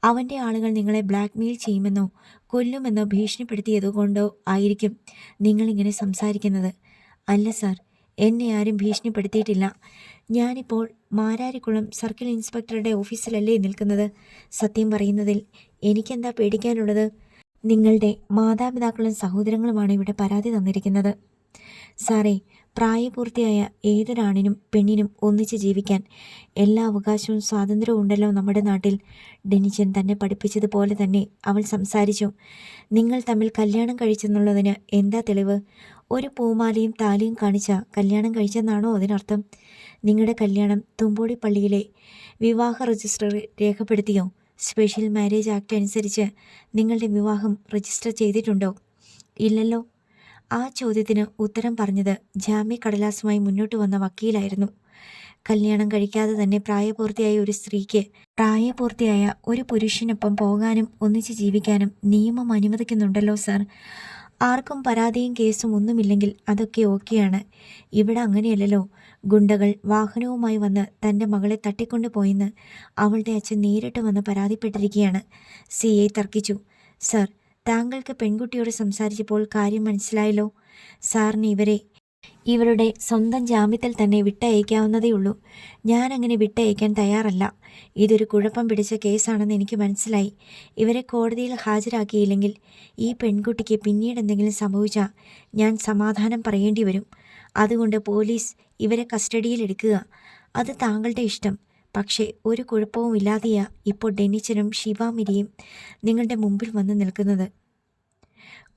അവൻ്റെ ആളുകൾ നിങ്ങളെ ബ്ലാക്ക്മെയിൽ ചെയ്യുമെന്നോ കൊല്ലുമെന്നോ ഭീഷണിപ്പെടുത്തിയതുകൊണ്ടോ ആയിരിക്കും നിങ്ങളിങ്ങനെ സംസാരിക്കുന്നത്." "അല്ല സാർ, എന്നെ ആരും ഭീഷണിപ്പെടുത്തിയിട്ടില്ല. ഞാനിപ്പോൾ മാരാരിക്കുളം സർക്കിൾ ഇൻസ്പെക്ടറുടെ ഓഫീസിലല്ലേ നിൽക്കുന്നത്. സത്യം പറയുന്നതിൽ എനിക്കെന്താ പേടിക്കാനുള്ളത്? നിങ്ങളുടെ മാതാപിതാക്കളും സഹോദരങ്ങളുമാണ് ഇവിടെ പരാതി തന്നിരിക്കുന്നത്." "സാറേ, പ്രായപൂർത്തിയായ ഏതൊരാണിനും പെണ്ണിനും ഒന്നിച്ച് ജീവിക്കാൻ എല്ലാ അവകാശവും സ്വാതന്ത്ര്യവും ഉണ്ടല്ലോ നമ്മുടെ നാട്ടിൽ." ഡെന്നിച്ചൻ തന്നെ പഠിപ്പിച്ചതുപോലെ തന്നെ അവൾ സംസാരിച്ചു. "നിങ്ങൾ തമ്മിൽ കല്യാണം കഴിച്ചെന്നുള്ളതിന് എന്താ തെളിവ്? ഒരു പൂമാലയും താലിയും കാണിച്ച കല്യാണം കഴിച്ചെന്നാണോ അതിനർത്ഥം? നിങ്ങളുടെ കല്യാണം തുമ്പോടി പള്ളിയിലെ വിവാഹ രജിസ്റ്ററിൽ രേഖപ്പെടുത്തിയോ? സ്പെഷ്യൽ മാരേജ് ആക്ട് അനുസരിച്ച് നിങ്ങളുടെ വിവാഹം രജിസ്റ്റർ ചെയ്തിട്ടുണ്ടോ?" "ഇല്ലല്ലോ." ആ ചോദ്യത്തിന് ഉത്തരം പറഞ്ഞത് ജാമ്യക്കടലാസുമായി മുന്നോട്ട് വന്ന വക്കീലായിരുന്നു. "കല്യാണം കഴിക്കാതെ തന്നെ പ്രായപൂർത്തിയായ ഒരു സ്ത്രീക്ക് പ്രായപൂർത്തിയായ ഒരു പുരുഷനൊപ്പം പോകാനും ഒന്നിച്ച് ജീവിക്കാനും നിയമം അനുവദിക്കുന്നുണ്ടല്ലോ സാർ. ആർക്കും പരാതിയും കേസും ഒന്നുമില്ലെങ്കിൽ അതൊക്കെ ഓക്കെയാണ്. ഇവിടെ അങ്ങനെയല്ലല്ലോ. ഗുണ്ടകൾ വാഹനവുമായി വന്ന് തൻ്റെ മകളെ തട്ടിക്കൊണ്ടു പോയെന്ന് അവളുടെ അച്ഛൻ നേരിട്ട് വന്ന് പരാതിപ്പെട്ടിരിക്കുകയാണ്." CI തർക്കിച്ചു. "സാർ, താങ്കൾക്ക് പെൺകുട്ടിയോട് സംസാരിച്ചപ്പോൾ കാര്യം മനസ്സിലായല്ലോ. സാറിന് ഇവരുടെ സ്വന്തം ജാമ്യത്തിൽ തന്നെ വിട്ടയക്കാവുന്നതേയുള്ളൂ. ഞാനങ്ങനെ വിട്ടയക്കാൻ തയ്യാറല്ല. ഇതൊരു കുഴപ്പം പിടിച്ച കേസാണെന്ന് എനിക്ക് മനസ്സിലായി. ഇവരെ കോടതിയിൽ ഹാജരാക്കിയില്ലെങ്കിൽ ഈ പെൺകുട്ടിക്ക് പിന്നീട് എന്തെങ്കിലും സംഭവിച്ചാൽ ഞാൻ സമാധാനം പറയേണ്ടി വരും. അതുകൊണ്ട് പോലീസ് ഇവരെ കസ്റ്റഡിയിലെടുക്കുക. അത് താങ്കളുടെ ഇഷ്ടം. പക്ഷേ ഒരു കുഴപ്പവും ഇല്ലാതെയാ ഇപ്പോൾ ഡെന്നിച്ചനും ഷീബ മേരിയും നിങ്ങളുടെ മുമ്പിൽ വന്ന് നിൽക്കുന്നത്.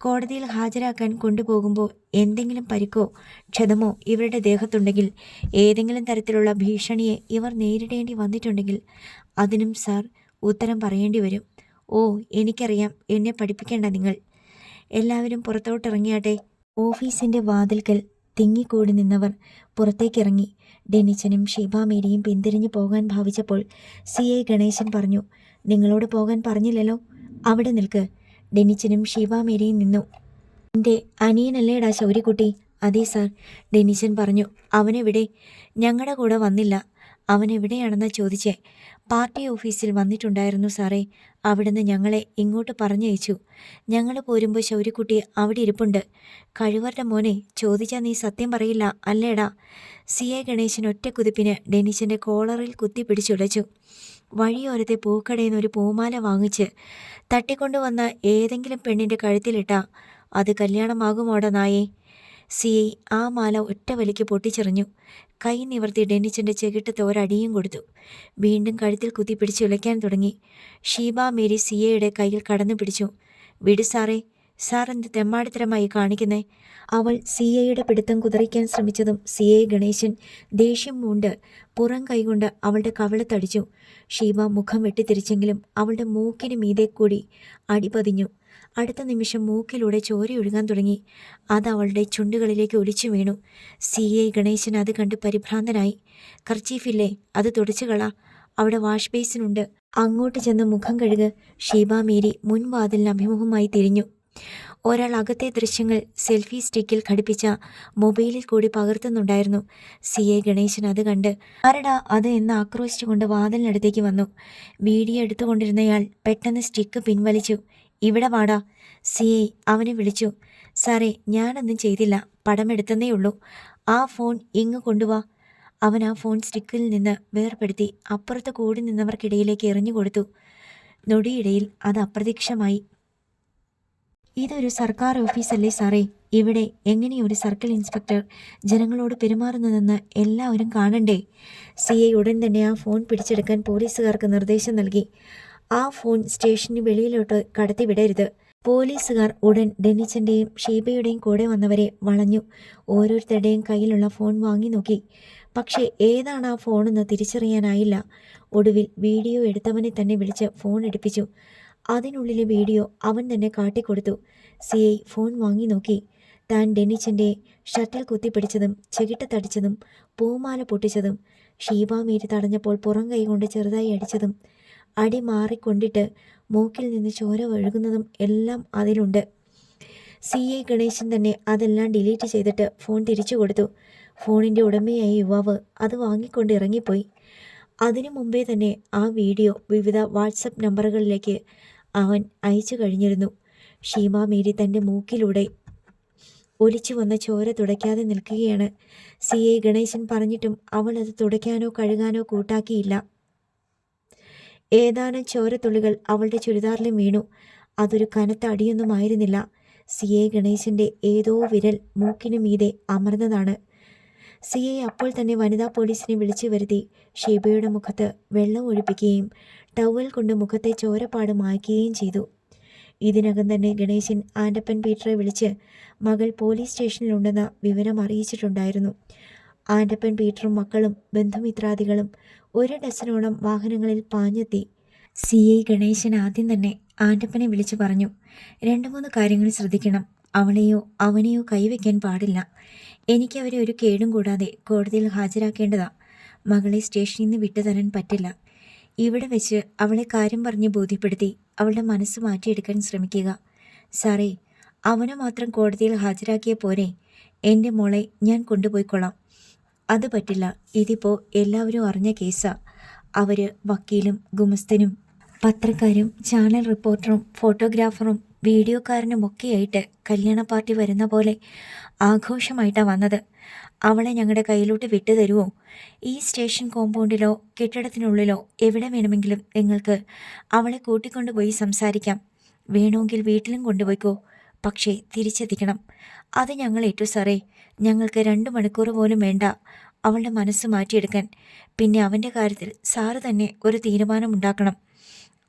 കോടതിയിൽ ഹാജരാക്കാൻ കൊണ്ടുപോകുമ്പോൾ എന്തെങ്കിലും പരിക്കോ ക്ഷതമോ ഇവരുടെ ദേഹത്തുണ്ടെങ്കിൽ, ഏതെങ്കിലും തരത്തിലുള്ള ഭീഷണിയെ ഇവർ നേരിടേണ്ടി വന്നിട്ടുണ്ടെങ്കിൽ അതിനും സാർ ഉത്തരം പറയേണ്ടി വരും." "ഓ, എനിക്കറിയാം. എന്നെ പഠിപ്പിക്കേണ്ട നിങ്ങൾ. എല്ലാവരും പുറത്തോട്ടിറങ്ങിയാട്ടെ." ഓഫീസിൻ്റെ വാതിൽക്കൽ തിങ്ങിക്കൂടി നിന്നവർ പുറത്തേക്കിറങ്ങി. ഡെന്നിച്ചനും ഷീബ മേരിയും പിന്തിരിഞ്ഞു പോകാൻ ഭാവിച്ചപ്പോൾ CI ഗണേശൻ പറഞ്ഞു, "നിങ്ങളോട് പോകാൻ പറഞ്ഞില്ലല്ലോ. അവിടെ നിൽക്ക്." ഡെന്നിച്ചനും ഷീബ മേരിയും നിന്നു. "എൻ്റെ അനിയനല്ലേടാ ശൗര്യക്കുട്ടി?" "അതെ സാർ." ഡെന്നിച്ചൻ പറഞ്ഞു. "അവനെവിടെ?" "ഞങ്ങളുടെ കൂടെ വന്നില്ല." "അവനെവിടെയാണെന്നാ ചോദിച്ചേ?" "പാർട്ടി ഓഫീസിൽ വന്നിട്ടുണ്ടായിരുന്നു സാറേ. അവിടുന്ന് ഞങ്ങളെ ഇങ്ങോട്ട് പറഞ്ഞയച്ചു. ഞങ്ങൾ പോരുമ്പോൾ ശൗര്യക്കുട്ടി അവിടെ ഇരിപ്പുണ്ട്." "കഴിവരുടെ മോനെ, ചോദിച്ചാൽ നീ സത്യം പറയില്ല അല്ലേടാ?" CI ഗണേശൻ ഒറ്റ കുതിപ്പിന് ഡെന്നിച്ചൻ്റെ കോളറിൽ കുത്തിപ്പിടിച്ചുടച്ചു. "വഴിയോരത്തെ പൂക്കടയിൽ നിന്ന് ഒരു പൂമാല വാങ്ങിച്ച് തട്ടിക്കൊണ്ടുവന്ന ഏതെങ്കിലും പെണ്ണിൻ്റെ കഴുത്തിലിട്ടാ അത് കല്യാണമാകുമോടാ നായേ?" CI ആ മാല ഒറ്റ വലിക്ക് പൊട്ടിച്ചെറിഞ്ഞു. കൈ നിവർത്തി ഡെന്നിച്ചൻ്റെ ചെകിട്ടത്ത് ഒരടിയും കൊടുത്തു. വീണ്ടും കഴുത്തിൽ കുത്തിപ്പിടിച്ച് ഉലയ്ക്കാൻ തുടങ്ങി. ഷീബ മേരി CIയുടെ കയ്യിൽ കടന്നു പിടിച്ചു. വിടു സാറേ, സാർ എന്ത് തെമ്മാടിത്തരമായി കാണിക്കുന്നേ? അവൾ CIയുടെ പിടുത്തം കുതറിക്കാൻ ശ്രമിച്ചതും CI ഗണേശൻ ദേഷ്യം മൂണ്ട് പുറം കൈകൊണ്ട് അവളുടെ കവിളത്തടിച്ചു. ഷീബ മുഖം വെട്ടിത്തിരിച്ചെങ്കിലും അവളുടെ മൂക്കിന് മീതെ കൂടി അടിപതിഞ്ഞു. അടുത്ത നിമിഷം മൂക്കിലൂടെ ചോരയൊഴുകാൻ തുടങ്ങി. അത് അവളുടെ ചുണ്ടുകളിലേക്ക് ഒലിച്ചു വീണു. CI ഗണേശൻ അത് കണ്ട് പരിഭ്രാന്തനായി. കർച്ചീഫില്ലേ, അത് തുടച്ചുകള, അവിടെ വാഷ് ബേസിനുണ്ട്, അങ്ങോട്ട് ചെന്ന് മുഖം കഴുക്. ഷീബ മേരി മുൻവാതിലിന് അഭിമുഖമായി തിരിഞ്ഞു. ഒരാൾ അകത്തെ ദൃശ്യങ്ങൾ സെൽഫി സ്റ്റിക്കിൽ ഘടിപ്പിച്ച മൊബൈലിൽ കൂടി പകർത്തുന്നുണ്ടായിരുന്നു. CI ഗണേശൻ അത് കണ്ട് ആരടാ അത് എന്ന് ആക്രോശിച്ചുകൊണ്ട് വാതിലിനടുത്തേക്ക് വന്നു. വീഡിയോ എടുത്തുകൊണ്ടിരുന്നയാൾ പെട്ടെന്ന് സ്റ്റിക്ക് പിൻവലിച്ചു. ഇവിടെ വാടാ, CI അവനെ വിളിച്ചു. സാറേ, ഞാനൊന്നും ചെയ്തില്ല, പടമെടുത്തന്നേയുള്ളൂ. ആ ഫോൺ ഇങ്ങ് കൊണ്ടുവാ. അവൻ ആ ഫോൺ സ്റ്റിക്കിൽ നിന്ന് വേർപെടുത്തി അപ്പുറത്ത് കൂടി നിന്നവർക്കിടയിലേക്ക് എറിഞ്ഞു കൊടുത്തു. നൊടിയിടയിൽ അത് അപ്രത്യക്ഷമായി. ഇതൊരു സർക്കാർ ഓഫീസല്ലേ സാറേ, ഇവിടെ എങ്ങനെയൊരു സർക്കിൾ ഇൻസ്പെക്ടർ ജനങ്ങളോട് പെരുമാറുന്നതെന്ന് എല്ലാവരും കാണണ്ടേ? CI ഉടൻ തന്നെ ആ ഫോൺ പിടിച്ചെടുക്കാൻ പോലീസുകാർക്ക് നിർദ്ദേശം നൽകി. ആ ഫോൺ സ്റ്റേഷന് വെളിയിലോട്ട് കടത്തിവിടരുത്. പോലീസുകാർ ഉടൻ ഡെന്നിച്ചൻ്റെയും ഷീബയുടെയും കൂടെ വന്നവരെ വളഞ്ഞു. ഓരോരുത്തരുടെയും കയ്യിലുള്ള ഫോൺ വാങ്ങി നോക്കി. പക്ഷേ ഏതാണ് ആ ഫോണെന്ന് തിരിച്ചറിയാനായില്ല. ഒടുവിൽ വീഡിയോ എടുത്തവനെ തന്നെ വിളിച്ച് ഫോൺ എടുപ്പിച്ചു. അതിനുള്ളിലെ വീഡിയോ അവൻ തന്നെ കാട്ടിക്കൊടുത്തു. CI ഫോൺ വാങ്ങി നോക്കി. താൻ ഡെന്നിച്ചൻ്റെ ഷട്ടിൽ കുത്തിപ്പിടിച്ചതും ചെകിട്ടത്തടിച്ചതും പൂമാല പൊട്ടിച്ചതും ഷീബ മേരി തടഞ്ഞപ്പോൾ പുറം കൈ കൊണ്ട് ചെറുതായി അടിച്ചതും അടി മാറിക്കൊണ്ടിട്ട് മൂക്കിൽ നിന്ന് ചോര ഒഴുകുന്നതും എല്ലാം അതിലുണ്ട്. CI ഗണേശൻ തന്നെ അതെല്ലാം ഡിലീറ്റ് ചെയ്തിട്ട് ഫോൺ തിരിച്ചു കൊടുത്തു. ഫോണിൻ്റെ ഉടമയായ യുവാവ് അത് വാങ്ങിക്കൊണ്ട് ഇറങ്ങിപ്പോയി. അതിനു മുമ്പേ തന്നെ ആ വീഡിയോ വിവിധ വാട്സപ്പ് നമ്പറുകളിലേക്ക് അവൻ അയച്ചു കഴിഞ്ഞിരുന്നു. ഷീബ മേരി തൻ്റെ മൂക്കിലൂടെ ഒലിച്ചു വന്ന ചോര തുടയ്ക്കാതെ നിൽക്കുകയാണ്. CI ഗണേശൻ പറഞ്ഞിട്ടും അവൾ അത് തുടയ്ക്കാനോ കഴുകാനോ കൂട്ടാക്കിയില്ല. ഏതാനും ചോരത്തുള്ളികൾ അവളുടെ ചുരിദാറിലും വീണു. അതൊരു കനത്ത അടിയൊന്നുമായിരുന്നില്ല. CI ഗണേശൻ്റെ ഏതോ വിരൽ മൂക്കിനു മീതെ അമർന്നതാണ്. CI അപ്പോൾ തന്നെ വനിതാ പോലീസിനെ വിളിച്ചു വരുത്തി ഷീബയുടെ മുഖത്ത് വെള്ളം ഒഴിപ്പിക്കുകയും ടവൽ കൊണ്ട് മുഖത്തെ ചോരപ്പാട് മായ്ക്കുകയും ചെയ്തു. ഇതിനകം തന്നെ ഗണേശൻ ആൻ്റപ്പൻ പീറ്ററെ വിളിച്ച് മകൾ പോലീസ് സ്റ്റേഷനിലുണ്ടെന്ന വിവരം അറിയിച്ചിട്ടുണ്ടായിരുന്നു. ആൻ്റപ്പൻ പീറ്ററും മക്കളും ബന്ധുമിത്രാദികളും 1 ഡസനോളം വാഹനങ്ങളിൽ പാഞ്ഞെത്തി. CI ഗണേശൻ ആദ്യം തന്നെ ആൻ്റപ്പനെ വിളിച്ചു പറഞ്ഞു, 2-3 കാര്യങ്ങൾ ശ്രദ്ധിക്കണം. അവളെയോ അവനെയോ കൈവയ്ക്കാൻ പാടില്ല. എനിക്കവരെ ഒരു കേടും കൂടാതെ കോടതിയിൽ ഹാജരാക്കേണ്ടതാ. മകളെ സ്റ്റേഷനിൽ നിന്ന് വിട്ടുതരാൻ പറ്റില്ല. ഇവിടെ വെച്ച് അവളെ കാര്യം പറഞ്ഞ് ബോധ്യപ്പെടുത്തി അവളുടെ മനസ്സ് മാറ്റിയെടുക്കാൻ ശ്രമിക്കുക. സാറേ, അവനെ മാത്രം കോടതിയിൽ ഹാജരാക്കിയ പോരെ? എൻ്റെ മോളെ ഞാൻ കൊണ്ടുപോയിക്കൊള്ളാം. അത് പറ്റില്ല. ഇതിപ്പോൾ എല്ലാവരും അറിഞ്ഞ കേസാ. അവർ വക്കീലും ഗുമസ്തനും പത്രക്കാരും ചാനൽ റിപ്പോർട്ടറും ഫോട്ടോഗ്രാഫറും വീഡിയോക്കാരനുമൊക്കെയായിട്ട് കല്യാണ പാർട്ടി വരുന്ന പോലെ ആഘോഷമായിട്ടാണ് വന്നത്. അവളെ ഞങ്ങളുടെ കയ്യിലോട്ട് വിട്ടു തരുമോ? ഈ സ്റ്റേഷൻ കോമ്പൗണ്ടിലോ കെട്ടിടത്തിനുള്ളിലോ എവിടെ വേണമെങ്കിലും നിങ്ങൾക്ക് അവളെ കൂട്ടിക്കൊണ്ടുപോയി സംസാരിക്കാം. വേണമെങ്കിൽ വീട്ടിലും കൊണ്ടുപോയിക്കോ. പക്ഷേ തിരിച്ചെത്തിക്കണം. അത് ഞങ്ങൾ ഏറ്റു സാറേ. ഞങ്ങൾക്ക് 2 മണിക്കൂർ പോലും വേണ്ട അവളുടെ മനസ്സ് മാറ്റിയെടുക്കാൻ. പിന്നെ അവൻ്റെ കാര്യത്തിൽ സാറ് തന്നെ ഒരു തീരുമാനമുണ്ടാക്കണം.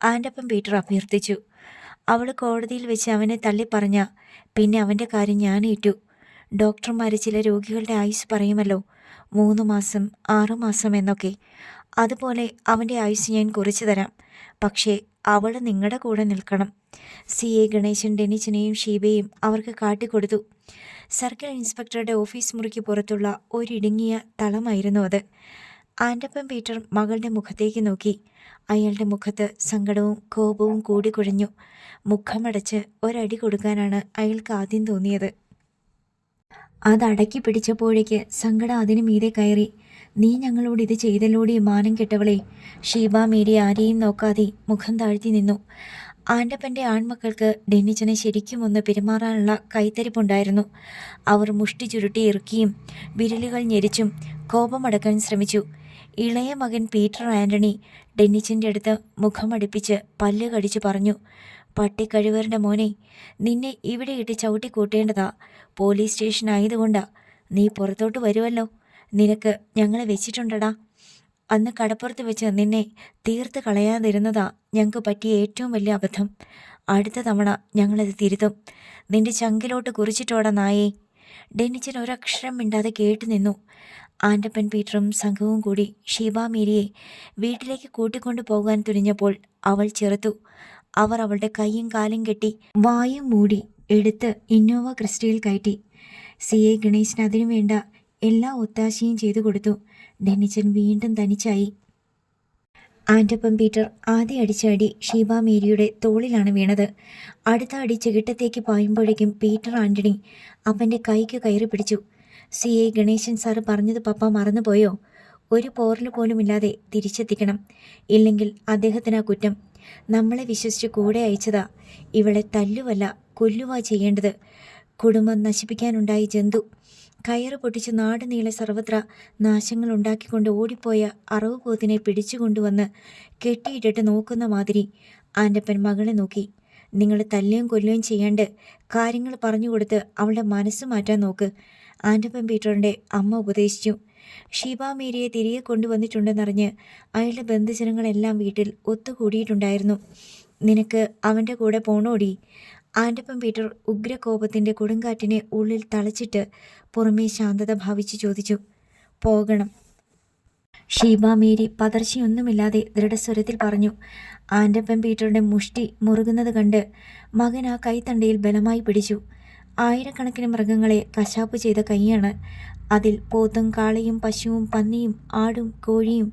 ആൻ്റപ്പൻ പീറ്റർ അഭ്യർത്ഥിച്ചു. അവൾ കോടതിയിൽ വെച്ച് അവനെ തള്ളിപ്പറഞ്ഞ പിന്നെ അവൻ്റെ കാര്യം ഞാൻ ഏറ്റു. ഡോക്ടർമാർ ചില രോഗികളുടെ ആയുസ് പറയുമല്ലോ, 3 മാസം 6 മാസം എന്നൊക്കെ. അതുപോലെ അവൻ്റെ ആയുസ് ഞാൻ കുറിച്ചു തരാം. പക്ഷേ അവൾ നിങ്ങളുടെ കൂടെ നിൽക്കണം. CI ഗണേശൻ ഡെന്നിച്ചനെയും ഷീബയെയും അവർക്ക് കാട്ടിക്കൊടുത്തു. സർക്കിൾ ഇൻസ്പെക്ടറുടെ ഓഫീസ് മുറിക്ക് പുറത്തുള്ള ഒരിടുങ്ങിയ തളമായിരുന്നു അത്. ആൻ്റപ്പൻ പീറ്റർ മകളുടെ മുഖത്തേക്ക് നോക്കി. അയാളുടെ മുഖത്ത് സങ്കടവും കോപവും കൂടിക്കുഴഞ്ഞു. മുഖമടച്ച് ഒരടി കൊടുക്കാനാണ് അയാൾക്ക് ആദ്യം തോന്നിയത്. അതടക്കി പിടിച്ചപ്പോഴേക്ക് സങ്കടം അതിനു മീതെ കയറി. നീ ഞങ്ങളോട് ഇത് ചെയ്തല്ലോടി മാനം കെട്ടവളെ. ഷീബ മേരി ആരെയും നോക്കാതെ മുഖം താഴ്ത്തി നിന്നു. ആൻ്റപ്പൻ്റെ ആൺമക്കൾക്ക് ഡെന്നിച്ചനെ ശരിക്കും ഒന്ന് പെരുമാറാനുള്ള കൈത്തരിപ്പുണ്ടായിരുന്നു. അവർ മുഷ്ടി ചുരുട്ടി ഇറുക്കിയും വിരലുകൾ ഞെരിച്ചും കോപമടക്കാൻ ശ്രമിച്ചു. ഇളയ മകൻ പീറ്റർ ആൻ്റണി ഡെന്നിച്ചൻ്റെ അടുത്ത് മുഖമടുപ്പിച്ച് പല്ല് കടിച്ചു പറഞ്ഞു, പട്ടിക്കഴിവറിൻ്റെ മോനെ, നിന്നെ ഇവിടെ ഇട്ട് ചവിട്ടി കൂട്ടേണ്ടതാ. Police station ആയതുകൊണ്ടാ. നീ പുറത്തോട്ട് വരുമല്ലോ. നിനക്ക് ഞങ്ങളെ വെച്ചിട്ടുണ്ടടാ. അന്ന് കടപ്പുറത്ത് വെച്ച് നിന്നെ തീർത്ത് കളയാതിരുന്നതാ ഞങ്ങൾക്ക് പറ്റിയ ഏറ്റവും വലിയ അബദ്ധം. അടുത്ത തവണ ഞങ്ങളത് തിരുത്തും. നിന്റെ ചങ്കിലോട്ട് കുറിച്ചിട്ടോടാ നായേ. ഡെന്നിച്ചൻ ഒരക്ഷരം മിണ്ടാതെ കേട്ടു നിന്നു. ആൻ്റപ്പൻ പീറ്ററും സംഘവും കൂടി ഷീബ മേരിയെ വീട്ടിലേക്ക് കൂട്ടിക്കൊണ്ടു പോകാൻ തുനിഞ്ഞപ്പോൾ അവൾ ചെറുത്തു. അവർ അവളുടെ കൈയും കാലും കെട്ടി വായും മൂടി എടുത്ത് ഇന്നോവ ക്രിസ്റ്റയിൽ കയറ്റി. CA ഗണേശൻ അതിനു വേണ്ട എല്ലാ ഒത്താശയും ചെയ്തു കൊടുത്തു. ഡെന്നിച്ചൻ വീണ്ടും തനിച്ചായി. ആൻ്റപ്പൻ പീറ്റർ ആദ്യ അടിച്ച അടി ഷീബ മേരിയുടെ തോളിലാണ് വീണത്. അടുത്ത അടി ചെകിട്ടത്തേക്ക് പായുമ്പോഴേക്കും പീറ്റർ ആൻ്റണി അവൻ്റെ കൈക്ക് കയറി പിടിച്ചു. CA ഗണേശൻ സാറ് പറഞ്ഞത് പപ്പ മറന്നുപോയോ? ഒരു പോറൽ പോലുമില്ലാതെ തിരിച്ചെത്തിക്കണം. ഇല്ലെങ്കിൽ അദ്ദേഹത്തിനാ കുറ്റം. നമ്മളെ വിശ്വസിച്ച് കൂടെ അയച്ചതാ. ഇവളെ തല്ലുവല്ല കൊല്ലുവാ ചെയ്യേണ്ടത്. കുടുംബം നശിപ്പിക്കാനുണ്ടായ ജന്തു. കയറ് പൊട്ടിച്ച് നാട് നീളെ സർവത്ര നാശങ്ങൾ ഉണ്ടാക്കിക്കൊണ്ട് ഓടിപ്പോയ അറവ് പോത്തിനെ പിടിച്ചുകൊണ്ടുവന്ന് കെട്ടിയിട്ടിട്ട് നോക്കുന്ന മാതിരി ആൻ്റപ്പൻ മകളെ നോക്കി. നിങ്ങൾ തല്ലുകയും കൊല്ലുകയും ചെയ്യാണ്ട് കാര്യങ്ങൾ പറഞ്ഞു കൊടുത്ത് അവളുടെ മനസ്സ് മാറ്റാൻ നോക്ക്, ആൻ്റപ്പൻ പീറ്ററിൻ്റെ അമ്മ ഉപദേശിച്ചു. ഷീബ മേരിയെ തിരികെ കൊണ്ടുവന്നിട്ടുണ്ടെന്നറിഞ്ഞ് അയാളുടെ ബന്ധുജനങ്ങളെല്ലാം വീട്ടിൽ ഒത്തുകൂടിയിട്ടുണ്ടായിരുന്നു. നിനക്ക് അവൻ്റെ കൂടെ പോണോടി? ആൻ്റപ്പൻ പീറ്റർ ഉഗ്രകോപത്തിൻ്റെ കൊടുങ്കാറ്റിനെ ഉള്ളിൽ തളച്ചിട്ട് പുറമേ ശാന്തത ഭാവിച്ച് ചോദിച്ചു. പോകണം. ഷീബ മേരി പതർച്ചയൊന്നുമില്ലാതെ ദൃഢസ്വരത്തിൽ പറഞ്ഞു. ആൻ്റപ്പൻ പീറ്ററുടെ മുഷ്ടി മുറുകുന്നത് കണ്ട് മകൻ ആ കൈത്തണ്ടയിൽ ബലമായി പിടിച്ചു. ആയിരക്കണക്കിന് മൃഗങ്ങളെ കശാപ്പ് ചെയ്ത കൈയാണ്. അതിൽ പോത്തും കാളയും പശുവും പന്നിയും ആടും കോഴിയും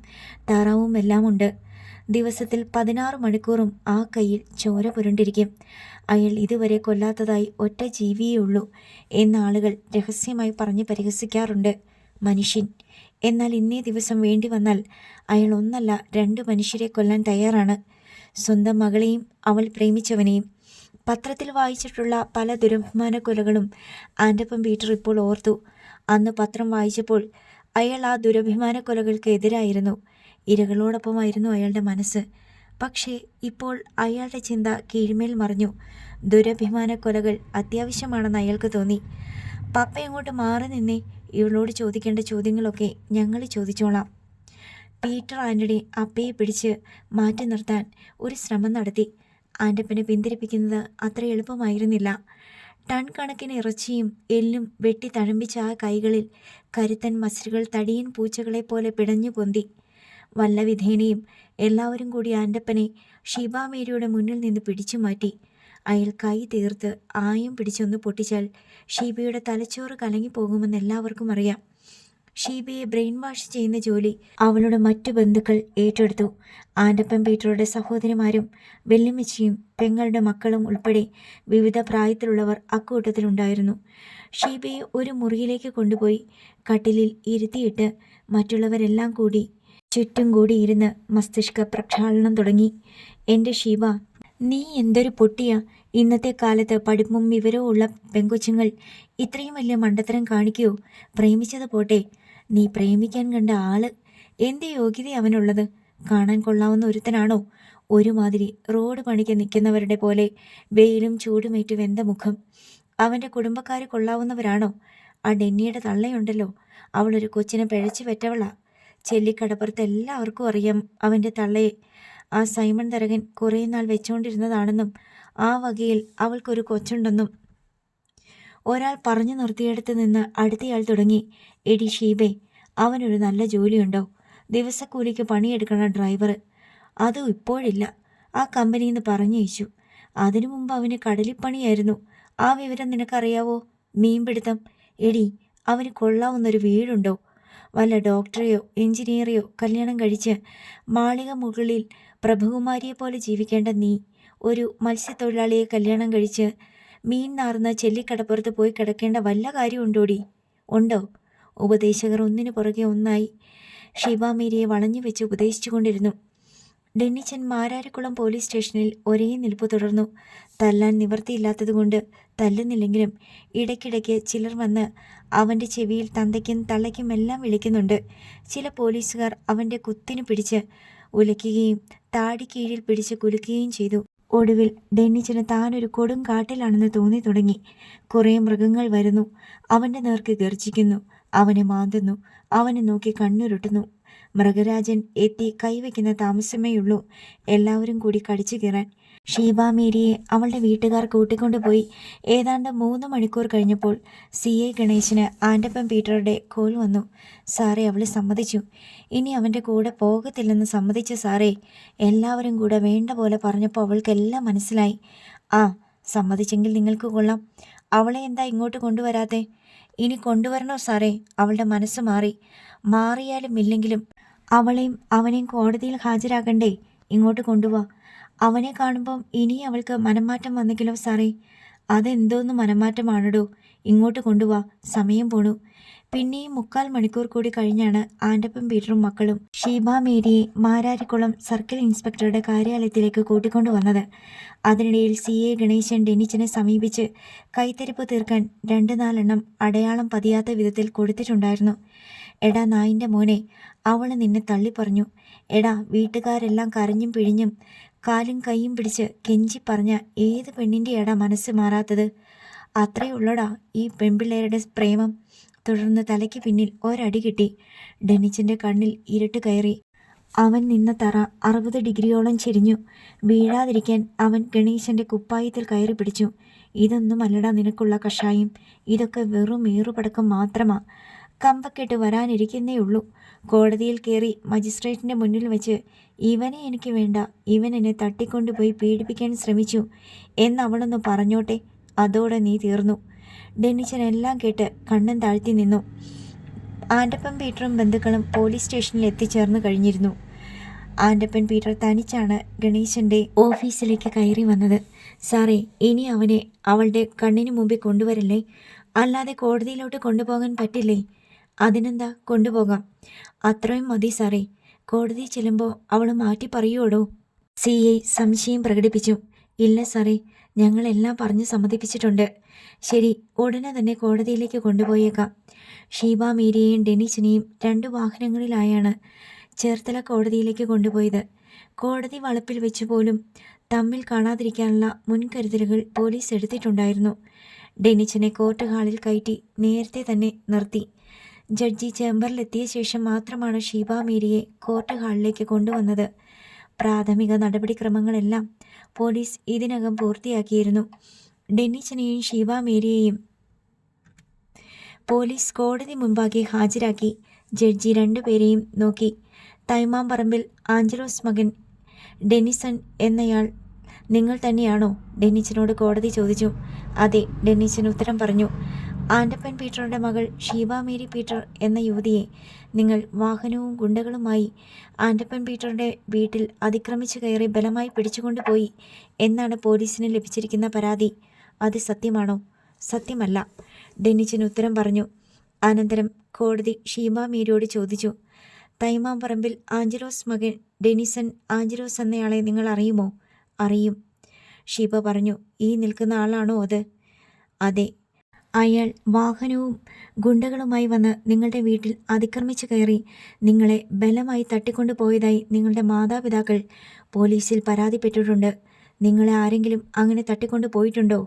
താറാവും എല്ലാമുണ്ട്. ദിവസത്തിൽ 16 മണിക്കൂറും ആ കയ്യിൽ ചോര പുരണ്ടിരിക്കും. അയാൾ ഇതുവരെ കൊല്ലാത്തതായി ഒറ്റ ജീവിയേ ഉള്ളൂ എന്ന് ആളുകൾ രഹസ്യമായി പറഞ്ഞ് പരിഹസിക്കാറുണ്ട്. മനുഷ്യൻ. എന്നാൽ ഇന്നേ ദിവസം വേണ്ടി വന്നാൽ അയാൾ ഒന്നല്ല 2 മനുഷ്യരെ കൊല്ലാൻ തയ്യാറാണ്. സ്വന്തം മകളെയും അവൾ പ്രേമിച്ചവനെയും. പത്രത്തിൽ വായിച്ചിട്ടുള്ള പല ദുരഭിമാന കൊലകളും ആൻ്റപ്പൻ പീറ്റർ ഇപ്പോൾ ഓർത്തു. അന്ന് പത്രം വായിച്ചപ്പോൾ അയാൾ ആ ദുരഭിമാന കൊലകൾക്ക് എതിരായിരുന്നു. ഇരകളോടൊപ്പമായിരുന്നു അയാളുടെ മനസ്സ്. പക്ഷേ ഇപ്പോൾ അയാളുടെ ചിന്ത കീഴ്മേൽ മറിഞ്ഞു. ദുരഭിമാന കൊലകൾ അത്യാവശ്യമാണെന്ന് അയാൾക്ക് തോന്നി. പപ്പ അങ്ങോട്ട് മാറി നിന്നേ. ഇവളോട് ചോദിക്കേണ്ട ചോദ്യങ്ങളൊക്കെ ഞങ്ങൾ ചോദിച്ചോളാം. പീറ്റർ ആൻ്റണി അപ്പയെ പിടിച്ച് മാറ്റി നിർത്താൻ ഒരു ശ്രമം നടത്തി. ആൻ്റപ്പനെ പിന്തിരിപ്പിക്കുന്നത് അത്ര എളുപ്പമായിരുന്നില്ല. ടൺ കണക്കിന് ഇറച്ചിയും എല്ലും വെട്ടി തഴമ്പിച്ച ആ കൈകളിൽ കരുത്തൻ മസിലുകൾ തടിയൻ പൂച്ചകളെ പോലെ പിടഞ്ഞു പൊന്തി. വല്ല വിധേനയും എല്ലാവരും കൂടി ആൻ്റപ്പനെ ഷീബ മേരിയുടെ മുന്നിൽ നിന്ന് പിടിച്ചു മാറ്റി. അയാൾ കൈ തീർത്ത് ആയം പിടിച്ചൊന്ന് പൊട്ടിച്ചാൽ ഷീബയുടെ തലച്ചോറ് കലങ്ങിപ്പോകുമെന്ന് എല്ലാവർക്കും അറിയാം. ഷീബയെ ബ്രെയിൻ വാഷ് ചെയ്യുന്ന ജോലി അവളുടെ മറ്റു ബന്ധുക്കൾ ഏറ്റെടുത്തു. ആൻ്റപ്പൻ പീറ്ററുടെ സഹോദരിമാരും വെല്ലുമ്മച്ചിയും പെങ്ങളുടെ മക്കളും ഉൾപ്പെടെ വിവിധ പ്രായത്തിലുള്ളവർ അക്കൂട്ടത്തിലുണ്ടായിരുന്നു. ഷീബയെ ഒരു മുറിയിലേക്ക് കൊണ്ടുപോയി കട്ടിലിൽ ഇരുത്തിയിട്ട് മറ്റുള്ളവരെല്ലാം കൂടി ചുറ്റും കൂടിയിരുന്ന് മസ്തിഷ്ക പ്രക്ഷാളനം തുടങ്ങി. എൻ്റെ ഷീബ, നീ എന്തൊരു പൊട്ടിയാ! ഇന്നത്തെ കാലത്ത് പഠിപ്പും വിവരവും ഉള്ള പെങ്കൊച്ചുങ്ങൾ ഇത്രയും വലിയ മണ്ടത്തരം കാണിക്കുമോ? പ്രേമിച്ചത് പോട്ടെ, നീ പ്രേമിക്കാൻ കണ്ട ആള് എന്ത് യോഗ്യത അവനുള്ളത്? കാണാൻ കൊള്ളാവുന്ന ഒരുത്തനാണോ? ഒരുമാതിരി റോഡ് പണിക്ക് നിൽക്കുന്നവരുടെ പോലെ വെയിലും ചൂടുമേറ്റ് വെന്ത മുഖം. അവൻ്റെ കുടുംബക്കാർ കൊള്ളാവുന്നവരാണോ? ആ ഡെന്നിയുടെ തള്ളയുണ്ടല്ലോ, അവളൊരു കൊച്ചിനെ പിഴച്ചു പെറ്റവളാ. ചെല്ലിക്കടപ്പുറത്ത് എല്ലാവർക്കും അറിയാം അവൻ്റെ തള്ളയെ. ആ സൈമൺ തരകൻ കുറേ നാൾ വെച്ചുകൊണ്ടിരുന്നതാണെന്നും ആ വകയിൽ അവൾക്കൊരു കൊച്ചുണ്ടെന്നും. ഒരാൾ പറഞ്ഞു നിർത്തിയിടത്ത് നിന്ന് അടുത്തയാൾ തുടങ്ങി. എടി ഷീബേ, അവനൊരു നല്ല ജോലിയുണ്ടോ? ദിവസക്കൂലിക്ക് പണിയെടുക്കണ ഡ്രൈവർ. അതും ഇപ്പോഴില്ല, ആ കമ്പനിയിൽ നിന്ന് പറഞ്ഞയച്ചു. അതിനു മുമ്പ് അവന് കടലിപ്പണിയായിരുന്നു. ആ വിവരം നിനക്കറിയാവോ? മീൻപിടുത്തം. എടി, അവന് കൊള്ളാവുന്നൊരു വീടുണ്ടോ? വല്ല ഡോക്ടറെയോ എഞ്ചിനീയറെയോ കല്യാണം കഴിച്ച് മാളിക മുകളിൽ പ്രഭുകുമാരിയെപ്പോലെ ജീവിക്കേണ്ട നീ ഒരു മത്സ്യത്തൊഴിലാളിയെ കല്യാണം കഴിച്ച് മീൻ നാർന്ന ചെല്ലിക്കടപ്പുറത്ത് പോയി കിടക്കേണ്ട വല്ല കാര്യമുണ്ടോടി? ഉണ്ടോ? ഉപദേശകർ ഒന്നിനു പുറകെ ഒന്നായി ഷീബ മേരിയെ വളഞ്ഞു വെച്ച് ഉപദേശിച്ചു കൊണ്ടിരുന്നു. ഡെന്നിച്ചൻ മാരാരിക്കുളം പോലീസ് സ്റ്റേഷനിൽ ഒരേ നിൽപ്പ് തുടർന്നു. തല്ലാൻ നിവർത്തിയില്ലാത്തതുകൊണ്ട് തല്ലുന്നില്ലെങ്കിലും ഇടയ്ക്കിടയ്ക്ക് ചിലർ വന്ന് അവൻ്റെ ചെവിയിൽ തന്തയ്ക്കും തള്ളയ്ക്കും എല്ലാം വിളിക്കുന്നുണ്ട്. ചില പോലീസുകാർ അവൻ്റെ കുത്തിനു പിടിച്ച് ഉലയ്ക്കുകയും താടി കീഴിൽ പിടിച്ച് കുലുക്കുകയും ചെയ്തു. ഒടുവിൽ ഡെന്നിച്ചിന് താനൊരു കൊടും കാട്ടിലാണെന്ന് തോന്നി തുടങ്ങി. കുറേ മൃഗങ്ങൾ വരുന്നു, അവൻ്റെ നേർക്ക് ഗർജിക്കുന്നു, അവനെ മാന്തുന്നു, അവനെ നോക്കി കണ്ണുരുട്ടുന്നു. മൃഗരാജൻ എത്തി കൈവയ്ക്കുന്ന താമസമേയുള്ളൂ എല്ലാവരും കൂടി കടിച്ചു കീറാൻ. ഷീബ മേരിയെ അവളുടെ വീട്ടുകാർ കൂട്ടിക്കൊണ്ടുപോയി. ഏതാണ്ട് 3 മണിക്കൂർ കഴിഞ്ഞപ്പോൾ CA ഗണേശന് ആൻ്റപ്പൻ പീറ്ററുടെ കോൾ വന്നു. സാറേ, അവൾ സമ്മതിച്ചു. ഇനി അവൻ്റെ കൂടെ പോകത്തില്ലെന്ന് സമ്മതിച്ചു സാറേ. എല്ലാവരും കൂടെ വേണ്ട പോലെ പറഞ്ഞപ്പോൾ അവൾക്കെല്ലാം മനസ്സിലായി. ആ, സമ്മതിച്ചെങ്കിൽ നിങ്ങൾക്ക് കൊള്ളാം. അവളെ എന്താ ഇങ്ങോട്ട് കൊണ്ടുവരാതെ? ഇനി കൊണ്ടുവരണോ സാറേ? അവളുടെ മനസ്സ് മാറിയാലും ഇല്ലെങ്കിലും അവളെയും അവനെയും കോടതിയിൽ ഹാജരാക്കണ്ടേ? ഇങ്ങോട്ട് കൊണ്ടുപോവാ. അവനെ കാണുമ്പം ഇനി അവൾക്ക് മനംമാറ്റം വന്നെങ്കിലോ സാറേ? അതെന്തോന്ന് മനംമാറ്റമാണടോ? ഇങ്ങോട്ട് കൊണ്ടുപോവാ, സമയം പോണു. പിന്നെയും 3/4 മണിക്കൂർ കൂടി കഴിഞ്ഞാണ് ആൻ്റപ്പൻ പീറ്ററും മക്കളും ഷീബ മേരിയെ മാരാരിക്കുളം സർക്കിൾ ഇൻസ്പെക്ടറുടെ കാര്യാലയത്തിലേക്ക് കൂട്ടിക്കൊണ്ടുവന്നത്. അതിനിടയിൽ CA ഗണേശൻ ഡെന്നിച്ചനെ സമീപിച്ച് കൈത്തരിപ്പ് തീർക്കാൻ 2-4 എണ്ണം അടയാളം പതിയാത്ത വിധത്തിൽ കൊടുത്തിട്ടുണ്ടായിരുന്നു. എടാ നായിൻ്റെ മോനെ, അവൾ നിന്നെ തള്ളിപ്പറഞ്ഞു. എടാ, വീട്ടുകാരെല്ലാം കരഞ്ഞും പിഴിഞ്ഞും കാലും കൈയും പിടിച്ച് കെഞ്ചി പറഞ്ഞ ഏത് പെണ്ണിൻ്റെയാടാ മനസ്സ് മാറാത്തത്? അത്രയുള്ളടാ ഈ പെൺപിള്ളേരുടെ പ്രേമം. തുടർന്ന് തലയ്ക്ക് പിന്നിൽ ഒരടി കിട്ടി. ഡെന്നിച്ചൻ്റെ കണ്ണിൽ ഇരുട്ട് കയറി. അവൻ നിന്ന തറ 60 ഡിഗ്രിയോളം ചെരിഞ്ഞു. വീഴാതിരിക്കാൻ അവൻ ഗണേശൻ്റെ കുപ്പായത്തിൽ കയറി പിടിച്ചു. ഇതൊന്നുമല്ലടാ നിനക്കുള്ള കഷായം. ഇതൊക്കെ വെറും ഏറുപടക്കം മാത്രമാ. കമ്പക്കെട്ട് വരാനിരിക്കുന്നേയുള്ളൂ. കോടതിയിൽ കയറി മജിസ്ട്രേറ്റിൻ്റെ മുന്നിൽ വെച്ച് ഇവനെ എനിക്ക് വേണ്ട, ഇവൻ എന്നെ തട്ടിക്കൊണ്ടുപോയി പീഡിപ്പിക്കാൻ ശ്രമിച്ചു എന്നവളൊന്ന് പറഞ്ഞോട്ടെ, അതോടെ നീ തീർന്നു. ഡെന്നിച്ചൻ എല്ലാം കേട്ട് കണ്ണും താഴ്ത്തി നിന്നു. ആൻ്റപ്പൻ പീറ്ററും ബന്ധുക്കളും പോലീസ് സ്റ്റേഷനിൽ എത്തിച്ചേർന്ന് കഴിഞ്ഞിരുന്നു. ആൻ്റപ്പൻ പീറ്റർ തനിച്ചാണ് ഗണേശൻ്റെ ഓഫീസിലേക്ക് കയറി വന്നത്. സാറേ, ഇനി അവനെ അവളുടെ കണ്ണിന് മുമ്പിൽ കൊണ്ടുവരല്ലേ. അല്ലാതെ കോടതിയിലോട്ട് കൊണ്ടുപോകാൻ പറ്റില്ലേ? അതിനെന്താ, കൊണ്ടുപോകാം. അത്രയും മതി സാറേ. കോടതി ചെല്ലുമ്പോൾ അവൾ മാറ്റി പറയുവോടോ? CA സംശയം പ്രകടിപ്പിച്ചു. ഇല്ല സാറേ, ഞങ്ങളെല്ലാം പറഞ്ഞ് സമ്മതിപ്പിച്ചിട്ടുണ്ട്. ശരി, ഉടനെ തന്നെ കോടതിയിലേക്ക് കൊണ്ടുപോയേക്കാം. ഷീബ മേരിയെയും ഡെന്നിച്ചനെയും 2 വാഹനങ്ങളിലായാണ് ചേർത്തല കോടതിയിലേക്ക് കൊണ്ടുപോയത്. കോടതി വളപ്പിൽ വെച്ച് പോലും തമ്മിൽ കാണാതിരിക്കാനുള്ള മുൻകരുതലുകൾ പോലീസ് എടുത്തിട്ടുണ്ടായിരുന്നു. ഡെന്നിച്ചനെ കോർട്ട് ഹാളിൽ കയറ്റി നേരത്തെ തന്നെ നിർത്തി. ജഡ്ജി ചേംബറിലെത്തിയ ശേഷം മാത്രമാണ് ഷീബ മേരിയെ കോർട്ട് ഹാളിലേക്ക് കൊണ്ടുവന്നത്. പ്രാഥമിക നടപടിക്രമങ്ങളെല്ലാം പോലീസ് ഇതിനകം പൂർത്തിയാക്കിയിരുന്നു. ഡെന്നിച്ചനെയും ഷീബ മേരിയെയും പോലീസ് കോടതി മുമ്പാകെ ഹാജരാക്കി. ജഡ്ജി 2 പേരെയും നോക്കി. തൈമാംപറമ്പിൽ ആഞ്ചലോസ് മകൻ ഡെന്നിസൺ എന്നയാൾ നിങ്ങൾ തന്നെയാണോ? ഡെന്നിച്ചനോട് കോടതി ചോദിച്ചു. അതെ, ഡെന്നിച്ചൻ ഉത്തരം പറഞ്ഞു. ആൻ്റപ്പൻ പീറ്ററുടെ മകൾ ഷീബ മേരി പീറ്റർ എന്ന യുവതിയെ നിങ്ങൾ വാഹനവും ഗുണ്ടകളുമായി ആൻ്റപ്പൻ പീറ്ററുടെ വീട്ടിൽ അതിക്രമിച്ചു കയറി ബലമായി പിടിച്ചുകൊണ്ടുപോയി എന്നാണ് പോലീസിന് ലഭിച്ചിരിക്കുന്ന പരാതി. അത് സത്യമാണോ? സത്യമല്ല, ഡെന്നിച്ചൻ ഉത്തരം പറഞ്ഞു. അനന്തരം കോടതി ഷീബ മേരിയോട് ചോദിച്ചു. തൈമാംപറമ്പിൽ ആഞ്ചലോസ് മകൻ ഡെന്നിസൺ ആഞ്ചലോസ് എന്നയാളെ നിങ്ങൾ അറിയുമോ? അറിയും, ഷീബ പറഞ്ഞു. ഈ നിൽക്കുന്ന ആളാണോ അത്? അതെ. അയാൾ വാഹനവും ഗുണ്ടകളുമായി വന്ന് നിങ്ങളുടെ വീട്ടിൽ അതിക്രമിച്ചു കയറി നിങ്ങളെ ബലമായി തട്ടിക്കൊണ്ടുപോയതായി നിങ്ങളുടെ മാതാപിതാക്കൾ പോലീസിൽ പരാതിപ്പെട്ടിട്ടുണ്ട്. നിങ്ങളെ ആരെങ്കിലും അങ്ങനെ തട്ടിക്കൊണ്ടു പോയിട്ടുണ്ടോ?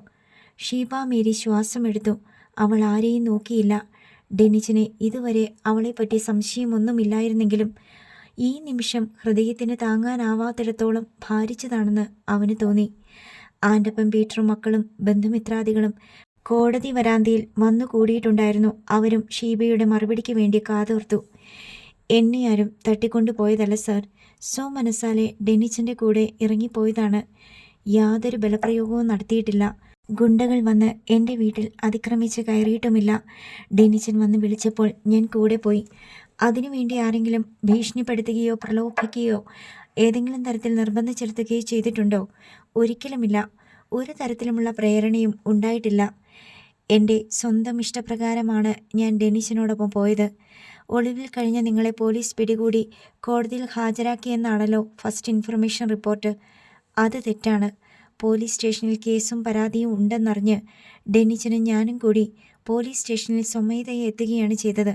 ഷീബ മേരി ശ്വാസമെടുത്തു. അവൾ ആരെയും നോക്കിയില്ല. ഡെന്നിച്ചനെ ഇതുവരെ അവളെപ്പറ്റി സംശയമൊന്നുമില്ലായിരുന്നെങ്കിലും ഈ നിമിഷം ഹൃദയത്തിന് താങ്ങാനാവാത്തിടത്തോളം ഭാരിച്ചതാണെന്ന് അവന് തോന്നി. ആൻ്റപ്പൻ പീറ്ററും മക്കളും ബന്ധുമിത്രാദികളും കോടതി വരാന്തയിൽ വന്നു കൂടിയിട്ടുണ്ടായിരുന്നു. അവരും ഷീബയുടെ മറുപടിക്ക് വേണ്ടി കാതോർത്തു. എന്നെ ആരും തട്ടിക്കൊണ്ടുപോയതല്ല സാർ. മനസ്സാലെ ഡെന്നിച്ചൻ്റെ കൂടെ ഇറങ്ങിപ്പോയതാണ്. യാതൊരു ബലപ്രയോഗവും നടത്തിയിട്ടില്ല. ഗുണ്ടകൾ വന്ന് എൻ്റെ വീട്ടിൽ അതിക്രമിച്ച് കയറിയിട്ടുമില്ല. ഡെന്നിച്ചൻ വന്ന് വിളിച്ചപ്പോൾ ഞാൻ കൂടെ പോയി. അതിനുവേണ്ടി ആരെങ്കിലും ഭീഷണിപ്പെടുത്തുകയോ പ്രലോഭിക്കുകയോ ഏതെങ്കിലും തരത്തിൽ നിർബന്ധിച്ചെടുത്തുകയോ ചെയ്തിട്ടുണ്ടോ? ഒരിക്കലുമില്ല. ഒരു തരത്തിലുമുള്ള പ്രേരണയും ഉണ്ടായിട്ടില്ല. എൻ്റെ സ്വന്തം ഇഷ്ടപ്രകാരമാണ് ഞാൻ ഡെന്നിച്ചനോടൊപ്പം പോയത്. ഒളിവിൽ കഴിഞ്ഞ നിങ്ങളെ പോലീസ് പിടികൂടി കോടതിയിൽ ഹാജരാക്കിയെന്നാണല്ലോ ഫസ്റ്റ് ഇൻഫർമേഷൻ റിപ്പോർട്ട്. അത് തെറ്റാണ്. പോലീസ് സ്റ്റേഷനിൽ കേസും പരാതിയും ഉണ്ടെന്നറിഞ്ഞ് ഡെന്നിച്ചനും ഞാനും കൂടി പോലീസ് സ്റ്റേഷനിൽ സ്വമേധയെ എത്തുകയാണ് ചെയ്തത്.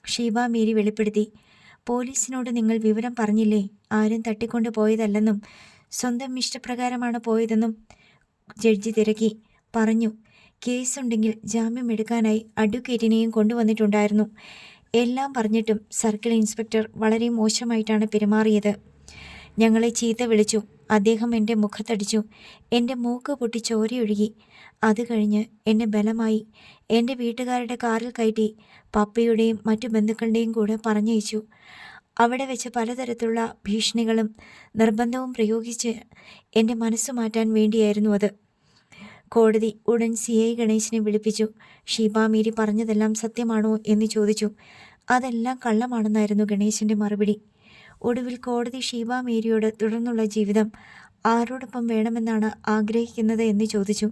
ഷീബ മേരി വെളിപ്പെടുത്തി. പോലീസിനോട് നിങ്ങൾ വിവരം പറഞ്ഞില്ലേ? ആരും തട്ടിക്കൊണ്ടു പോയതല്ലെന്നും സ്വന്തം ഇഷ്ടപ്രകാരമാണ് പോയതെന്നും ജഡ്ജി തിരക്കി. പറഞ്ഞു. കേസുണ്ടെങ്കിൽ ജാമ്യം എടുക്കാനായി അഡ്വക്കേറ്റിനെയും കൊണ്ടുവന്നിട്ടുണ്ടായിരുന്നു. എല്ലാം പറഞ്ഞിട്ടും സർക്കിൾ ഇൻസ്പെക്ടർ വളരെ മോശമായിട്ടാണ് പെരുമാറിയത്. ഞങ്ങളെ ചീത്ത വിളിച്ചു. അദ്ദേഹം എൻ്റെ മുഖത്തടിച്ചു. എൻ്റെ മൂക്ക് പൊട്ടി ചോരയൊഴുകി. അത് കഴിഞ്ഞ് എന്നെ ബലമായി എൻ്റെ വീട്ടുകാരുടെ കാറിൽ കയറ്റി പപ്പയുടെയും മറ്റു ബന്ധുക്കളുടെയും കൂടെ പറഞ്ഞയച്ചു. അവിടെ വെച്ച് പലതരത്തിലുള്ള ഭീഷണികളും നിർബന്ധവും പ്രയോഗിച്ച് എൻ്റെ മനസ്സു മാറ്റാൻ വേണ്ടിയായിരുന്നു അത്. കോടതി ഉടൻ CI ഗണേശനെ വിളിപ്പിച്ചു. ഷീബ മേരി പറഞ്ഞതെല്ലാം സത്യമാണോ എന്ന് ചോദിച്ചു. അതെല്ലാം കള്ളമാണെന്നായിരുന്നു ഗണേശൻ്റെ മറുപടി. ഒടുവിൽ കോടതി ഷീബ മേരിയോട് തുടർന്നുള്ള ജീവിതം ആരോടൊപ്പം വേണമെന്നാണ് ആഗ്രഹിക്കുന്നത് എന്ന് ചോദിച്ചു.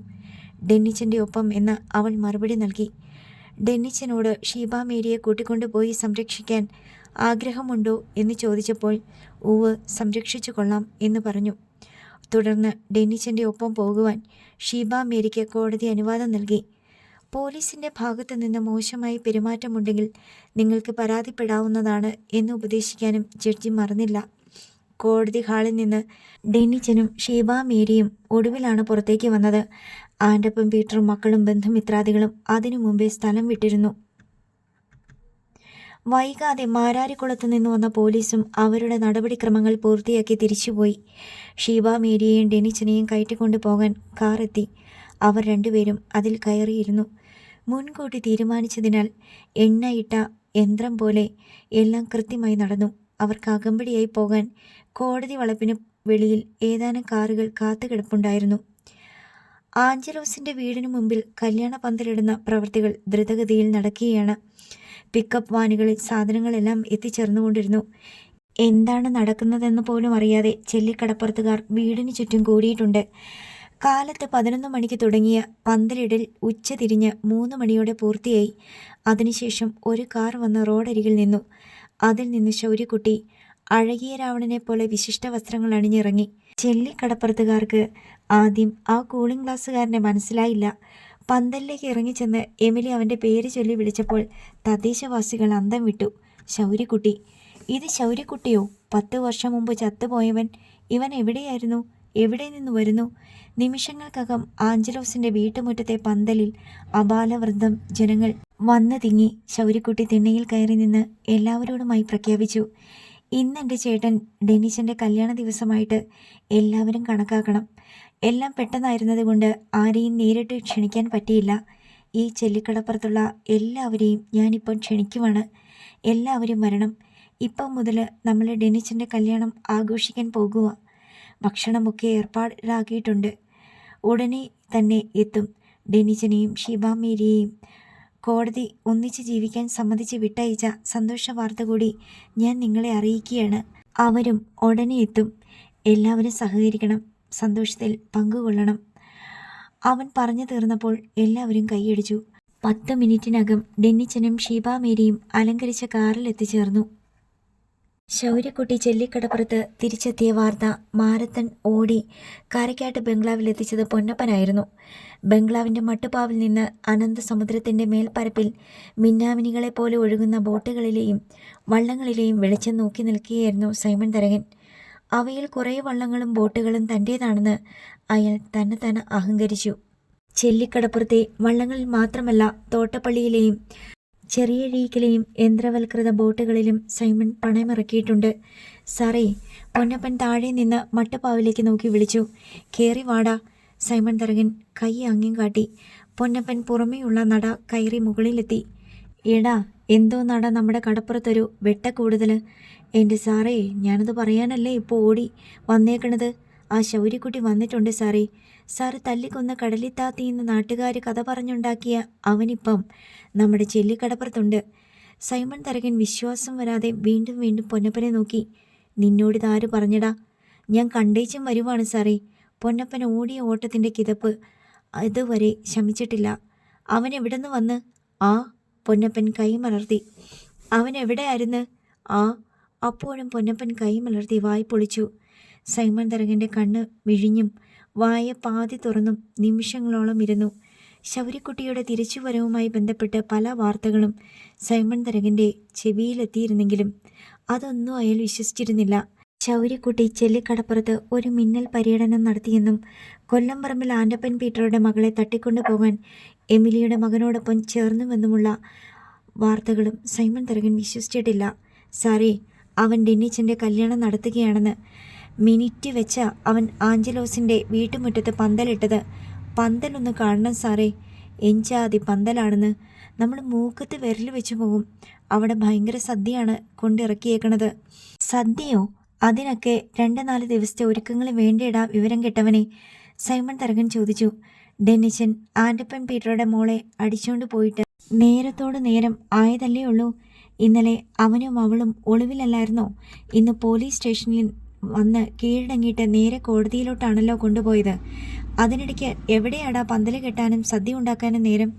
ഡെന്നിച്ചൻ്റെ ഒപ്പം എന്ന് അവൾ മറുപടി നൽകി. ഡെന്നിച്ചനോട് ഷീബ മേരിയെ കൂട്ടിക്കൊണ്ടുപോയി സംരക്ഷിക്കാൻ ആഗ്രഹമുണ്ടോ എന്ന് ചോദിച്ചപ്പോൾ ഉവ് സംരക്ഷിച്ചു കൊള്ളാം എന്ന് പറഞ്ഞു. തുടർന്ന് ഡെന്നിച്ചൻ്റെ ഒപ്പം പോകുവാൻ ഷീബ മേരിക്ക് കോടതി അനുവാദം നൽകി. പോലീസിൻ്റെ ഭാഗത്തു നിന്ന് മോശമായി പെരുമാറ്റമുണ്ടെങ്കിൽ നിങ്ങൾക്ക് പരാതിപ്പെടാവുന്നതാണ് എന്ന് ഉപദേശിക്കാനും ജഡ്ജി മറന്നില്ല. കോടതി ഹാളിൽ നിന്ന് ഡെന്നിച്ചനും ഷീബ മേരിയും ഒടുവിലാണ് പുറത്തേക്ക് വന്നത്. ആൻ്റപ്പൻ പീറ്ററും മക്കളും ബന്ധുമിത്രാദികളും അതിനു മുമ്പേ സ്ഥലം വിട്ടിരുന്നു. വൈകാതെ മാരാരിക്കുളത്തു നിന്ന് വന്ന പോലീസും അവരുടെ നടപടിക്രമങ്ങൾ പൂർത്തിയാക്കി തിരിച്ചുപോയി. ഷീബ മേരിയെയും ഡെന്നിച്ചനെയും കയറ്റിക്കൊണ്ടു പോകാൻ കാറെത്തി. അവർ രണ്ടുപേരും അതിൽ കയറിയിരുന്നു. മുൻകൂട്ടി തീരുമാനിച്ചതിനാൽ എണ്ണയിട്ട യന്ത്രം പോലെ എല്ലാം കൃത്യമായി നടന്നു. അവർക്ക് അകമ്പടിയായി പോകാൻ കോടതി വളപ്പിന് വെളിയിൽ ഏതാനും കാറുകൾ കാത്തുകിടപ്പുണ്ടായിരുന്നു. ആഞ്ചലോസിൻ്റെ വീടിനു മുമ്പിൽ കല്യാണ പന്തലിടുന്ന പ്രവൃത്തികൾ ദ്രുതഗതിയിൽ നടക്കുകയാണ്. പിക്കപ്പ് വാനുകളിൽ സാധനങ്ങളെല്ലാം എത്തിച്ചേർന്നുകൊണ്ടിരുന്നു. എന്താണ് നടക്കുന്നതെന്ന് പോലും അറിയാതെ ചെല്ലിക്കടപ്പുറത്തുകാർ വീടിന് ചുറ്റും കൂടിയിട്ടുണ്ട്. കാലത്ത് 11 മണിക്ക് തുടങ്ങിയ പന്തലിടൽ ഉച്ചതിരിഞ്ഞ് 3 മണിയോടെ പൂർത്തിയായി. അതിനുശേഷം ഒരു കാർ വന്ന് റോഡരികിൽ നിന്നു. അതിൽ നിന്ന് ശൗര്യക്കുട്ടി അഴകിയ രാവണനെ പോലെ വിശിഷ്ട വസ്ത്രങ്ങൾ അണിഞ്ഞിറങ്ങി. ചെല്ലിക്കടപ്പുറത്തുകാർക്ക് ആദ്യം ആ കൂളിംഗ് ഗ്ലാസ്സുകാരനെ മനസ്സിലായില്ല. പന്തലിലേക്ക് ഇറങ്ങിച്ചെന്ന് എമിലി അവൻ്റെ പേര് ചൊല്ലി വിളിച്ചപ്പോൾ തദ്ദേശവാസികൾ അന്തം വിട്ടു. ശൗര്യക്കുട്ടി! ഇത് ശൗര്യക്കുട്ടിയോ? 10 വർഷം മുമ്പ് ചത്തുപോയവൻ. ഇവൻ എവിടെയായിരുന്നു? എവിടെ നിന്ന് വരുന്നു? നിമിഷങ്ങൾക്കകം ആഞ്ചലോസിൻ്റെ വീട്ടുമുറ്റത്തെ പന്തലിൽ അപാലവൃദ്ധം ജനങ്ങൾ വന്നു തിങ്ങി. ശൗര്യക്കുട്ടി തിണ്ണയിൽ കയറി നിന്ന് എല്ലാവരോടുമായി പ്രഖ്യാപിച്ചു. ഇന്നെൻ്റെ ചേട്ടൻ ഡെന്നിച്ചൻ്റെ കല്യാണ ദിവസമായിട്ട് എല്ലാവരും കണക്കാക്കണം. എല്ലാം പെട്ടെന്നായിരുന്നത് കൊണ്ട് ആരെയും നേരിട്ട് ക്ഷണിക്കാൻ പറ്റിയില്ല. ഈ ചെല്ലിക്കടപ്പുറത്തുള്ള എല്ലാവരെയും ഞാനിപ്പോൾ ക്ഷണിക്കുവാണ്. എല്ലാവരും വരണം. ഇപ്പം മുതൽ നമ്മൾ ഡെന്നിച്ചൻ്റെ കല്യാണം ആഘോഷിക്കാൻ പോകുക. ഭക്ഷണമൊക്കെ ഏർപ്പാടാക്കിയിട്ടുണ്ട്. ഉടനെ തന്നെ എത്തും. ഡെന്നിച്ചനെയും ഷീബ മേരിയെയും കോടതി ഒന്നിച്ച് ജീവിക്കാൻ സമ്മതിച്ച് വിട്ടയച്ച സന്തോഷ വാർത്ത കൂടി ഞാൻ നിങ്ങളെ അറിയിക്കുകയാണ്. അവരും ഉടനെ എത്തും. എല്ലാവരും സഹകരിക്കണം, സന്തോഷത്തിൽ പങ്കുകൊള്ളണം. അവൻ പറഞ്ഞു തീർന്നപ്പോൾ എല്ലാവരും കൈയടിച്ചു. 10 മിനിറ്റിനകം ഡെന്നിച്ചനും ഷീബ മേരിയും അലങ്കരിച്ച കാറിൽ എത്തിച്ചേർന്നു. ശൗര്യക്കുട്ടി ചെല്ലിക്കടപ്പുറത്ത് തിരിച്ചെത്തിയ വാർത്ത മാരത്തൺ ഓടി കാരക്കാട്ട് ബംഗ്ലാവിലെത്തിച്ചത് പൊന്നപ്പനായിരുന്നു. ബംഗ്ലാവിൻ്റെ മട്ടുപ്പാവിൽ നിന്ന് അനന്തസമുദ്രത്തിൻ്റെ മേൽപ്പരപ്പിൽ മിന്നാമിനികളെപ്പോലെ ഒഴുകുന്ന ബോട്ടുകളിലെയും വള്ളങ്ങളിലെയും വെളിച്ചം നോക്കി നിൽക്കുകയായിരുന്നു സൈമൺ തരകൻ. അവയിൽ കുറേ വള്ളങ്ങളും ബോട്ടുകളും തൻ്റേതാണെന്ന് അയാൾ തന്നെ അഹങ്കരിച്ചു. ചെല്ലിക്കടപ്പുറത്തെ വള്ളങ്ങളിൽ മാത്രമല്ല, തോട്ടപ്പള്ളിയിലെയും ചെറിയഴീക്കിലെയും യന്ത്രവൽകൃത ബോട്ടുകളിലും സൈമൺ പണയമിറക്കിയിട്ടുണ്ട്. സാറേ! പൊന്നപ്പൻ താഴെ നിന്ന് മട്ടുപ്പാവിലേക്ക് നോക്കി വിളിച്ചു. കേറി വാടാ! സൈമൺ തരകൻ കൈ ആംഗ്യം കാട്ടി. പൊന്നപ്പൻ പുറമേയുള്ള നട കയറി മുകളിലെത്തി. എടാ, എന്തോ നട നമ്മുടെ കടപ്പുറത്തൊരു വെട്ട കൂടുതൽ. എൻ്റെ സാറേ, ഞാനത് പറയാനല്ലേ ഇപ്പോൾ ഓടി വന്നേക്കണത്. ആ ശൗര്യക്കുട്ടി വന്നിട്ടുണ്ട് സാറേ. സാറ് തല്ലിക്കൊന്ന കടലിത്താത്തിന്ന് നാട്ടുകാർ കഥ പറഞ്ഞുണ്ടാക്കിയ അവനിപ്പം നമ്മുടെ ചെല്ലിക്കടപ്പുറത്തുണ്ട്. സൈമൺ തരകൻ വിശ്വാസം വരാതെ വീണ്ടും പൊന്നപ്പനെ നോക്കി. നിന്നോടിതാര് പറഞ്ഞടാ? ഞാൻ കണ്ടേച്ചും വരുവാണ് സാറേ. പൊന്നപ്പൻ ഓടിയ ഓട്ടത്തിൻ്റെ കിതപ്പ് ഇതുവരെ ശമിച്ചിട്ടില്ല. അവൻ എവിടെന്ന് വന്ന്? ആ, പൊന്നപ്പൻ കൈ മലർത്തി. അവൻ എവിടെയായിരുന്നു? ആ. അപ്പോഴും പൊന്നപ്പൻ കൈ മലർത്തി വായ് പൊളിച്ചു. സൈമൺ തരകൻ്റെ കണ്ണ് വിഴിഞ്ഞും വായ പാതി തുറന്നും നിമിഷങ്ങളോളം ഇരുന്നു. ശൗര്യക്കുട്ടിയുടെ തിരിച്ചുവരവുമായി ബന്ധപ്പെട്ട് പല വാർത്തകളും സൈമൺ തരകൻ്റെ ചെവിയിലെത്തിയിരുന്നെങ്കിലും അതൊന്നും അയാൾ വിശ്വസിച്ചിരുന്നില്ല. ശൗര്യക്കുട്ടി ചെല്ലിക്കടപ്പുറത്ത് ഒരു മിന്നൽ പര്യടനം നടത്തിയെന്നും കൊല്ലംപറമ്പിൽ ആൻ്റപ്പൻ പീറ്ററുടെ മകളെ തട്ടിക്കൊണ്ടു പോകാൻ എമിലിയുടെ മകനോടൊപ്പം ചേർന്നുവെന്നുമുള്ള വാർത്തകളും സൈമൺ തരകൻ വിശ്വസിച്ചിട്ടില്ല. സാറേ, അവൻ ഡെന്നിച്ചൻ്റെ കല്യാണം നടത്തുകയാണെന്ന്. മിനിറ്റ് വെച്ച അവൻ ആഞ്ചലോസിൻ്റെ വീട്ടുമുറ്റത്ത് പന്തലിട്ടത്. പന്തലൊന്ന് കാണണം സാറേ, എഞ്ചാതി പന്തലാണെന്ന്. നമ്മൾ മൂക്കത്ത് വിരൽ വെച്ച് പോകും. അവിടെ ഭയങ്കര സദ്യയാണ് കൊണ്ടിറക്കിയേക്കണത്. സദ്യയോ? അതിനൊക്കെ 2-4 ദിവസത്തെ ഒരുക്കങ്ങൾ വേണ്ടിയിടാ വിവരം കെട്ടവനെ, സൈമൺ തരകൻ ചോദിച്ചു. ഡെന്നിച്ചൻ ആൻ്റപ്പൻ പീറ്ററുടെ മോളെ അടിച്ചുകൊണ്ട് പോയിട്ട് നേരത്തോട് നേരം ആയതല്ലേ ഉള്ളൂ. ഇന്നലെ അവനും അവളും ഒളിവിലല്ലായിരുന്നോ? ഇന്ന് പോലീസ് സ്റ്റേഷനിൽ വന്ന് കീഴടങ്ങിയിട്ട് നേരെ കോടതിയിലോട്ടാണല്ലോ കൊണ്ടുപോയത്. അതിനിടയ്ക്ക് എവിടെയാടാ പന്തല് കെട്ടാനും സദ്യ ഉണ്ടാക്കാനും നേരം?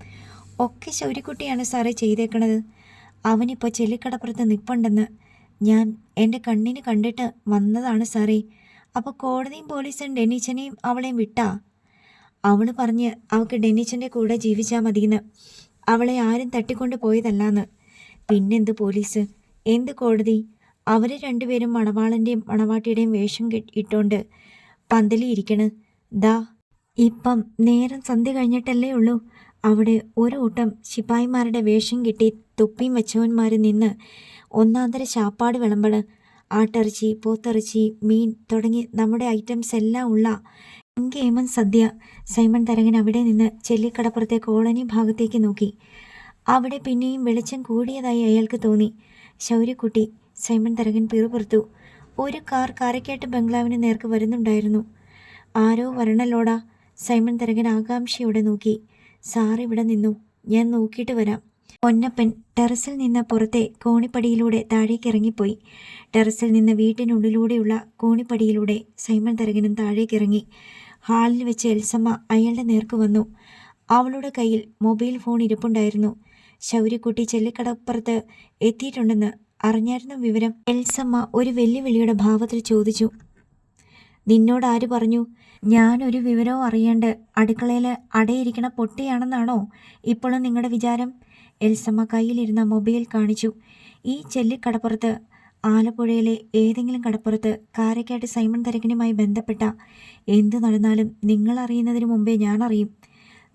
ഒക്കെ ശൗര്യക്കുട്ടിയാണ് സാറേ ചെയ്തേക്കണത്. അവനിപ്പോൾ ചെല്ലിക്കടപ്പുറത്ത് നിൽപ്പുണ്ടെന്ന് ഞാൻ എൻ്റെ കണ്ണിന് കണ്ടിട്ട് വന്നതാണ് സാറേ. അപ്പോൾ കോടതിയും പോലീസും ഡെന്നിച്ചനെയും അവളെയും വിട്ടാ? അവൾ പറഞ്ഞ് അവൾക്ക് ഡെന്നിച്ചൻ്റെ കൂടെ ജീവിച്ചാൽ മതിയെന്ന്. അവളെ ആരും തട്ടിക്കൊണ്ട് പോയതല്ലാന്ന്. പിന്നെന്ത് പോലീസ്, എന്ത് കോടതി? അവർ രണ്ടുപേരും മണവാളൻ്റെയും മണവാട്ടിയുടെയും വേഷം ഇട്ടുകൊണ്ട് പന്തലിയിരിക്കണ്. ദാ ഇപ്പം നേരം സന്ധ്യ കഴിഞ്ഞിട്ടല്ലേ ഉള്ളൂ. അവിടെ ഒരു കൂട്ടം ശിപ്പായിമാരുടെ വേഷം കെട്ടി തൊപ്പിയും വെച്ചവന്മാർ നിന്ന് ഒന്നാന്തര ശാപ്പാട് വിളമ്പണ്. ആട്ടിറച്ചി, പോത്തിറച്ചി, മീൻ തുടങ്ങി നമ്മുടെ ഐറ്റംസ് എല്ലാം ഉള്ള ഗെയിമൻ സദ്യ. സൈമൺ തരകൻ അവിടെ നിന്ന് ചെല്ലിക്കടപ്പുറത്തെ കോളനി ഭാഗത്തേക്ക് നോക്കി. അവിടെ പിന്നെയും വെളിച്ചം കൂടിയതായി അയാൾക്ക് തോന്നി. ശൗര്യക്കുട്ടി, സൈമൺ തരകൻ പിറുപിറുത്തു. ഒരു കാർ കാരക്കാട്ട് ബംഗ്ലാവിന് നേർക്ക് വരുന്നുണ്ടായിരുന്നു. ആരോ വരണല്ലോടാ. സൈമൺ തരകൻ ആകാംക്ഷയോടെ നോക്കി. സാർ ഇവിടെ നിന്നു, ഞാൻ നോക്കിയിട്ട് വരാം. പൊന്നപ്പൻ ടെറസിൽ നിന്ന് പുറത്തെ കോണിപ്പടിയിലൂടെ താഴേക്കിറങ്ങിപ്പോയി. ടെറസിൽ നിന്ന് വീട്ടിനുള്ളിലൂടെയുള്ള കോണിപ്പടിയിലൂടെ സൈമൺ തരകനും താഴേക്കിറങ്ങി. ഹാളിൽ വെച്ച് എൽസമ്മ അയാളുടെ നേർക്ക് വന്നു. അവളുടെ കയ്യിൽ മൊബൈൽ ഫോൺ ഇരിപ്പുണ്ടായിരുന്നു. ശൗര്യക്കുട്ടി ചെല്ലിക്കടപ്പുറത്ത് എത്തിയിട്ടുണ്ടെന്ന് അറിഞ്ഞായിരുന്നു വിവരം? എൽസമ്മ ഒരു വെല്ലുവിളിയുടെ ഭാവത്തിൽ ചോദിച്ചു. നിന്നോട് ആര് പറഞ്ഞു? ഞാനൊരു വിവരവും അറിയാണ്ട് അടുക്കളയിൽ അടയിരിക്കണ പൊട്ടിയാണെന്നാണോ ഇപ്പോഴും നിങ്ങളുടെ വിചാരം? എൽസമ്മ കയ്യിലിരുന്ന മൊബൈൽ കാണിച്ചു. ഈ ചെല്ലിക്കടപ്പുറത്ത്, ആലപ്പുഴയിലെ ഏതെങ്കിലും കടപ്പുറത്ത് കാരക്കാട്ട് സൈമൺ തരകനുമായി ബന്ധപ്പെട്ട എന്തു നടന്നാലും നിങ്ങൾ അറിയുന്നതിന് മുമ്പേ ഞാൻ അറിയും.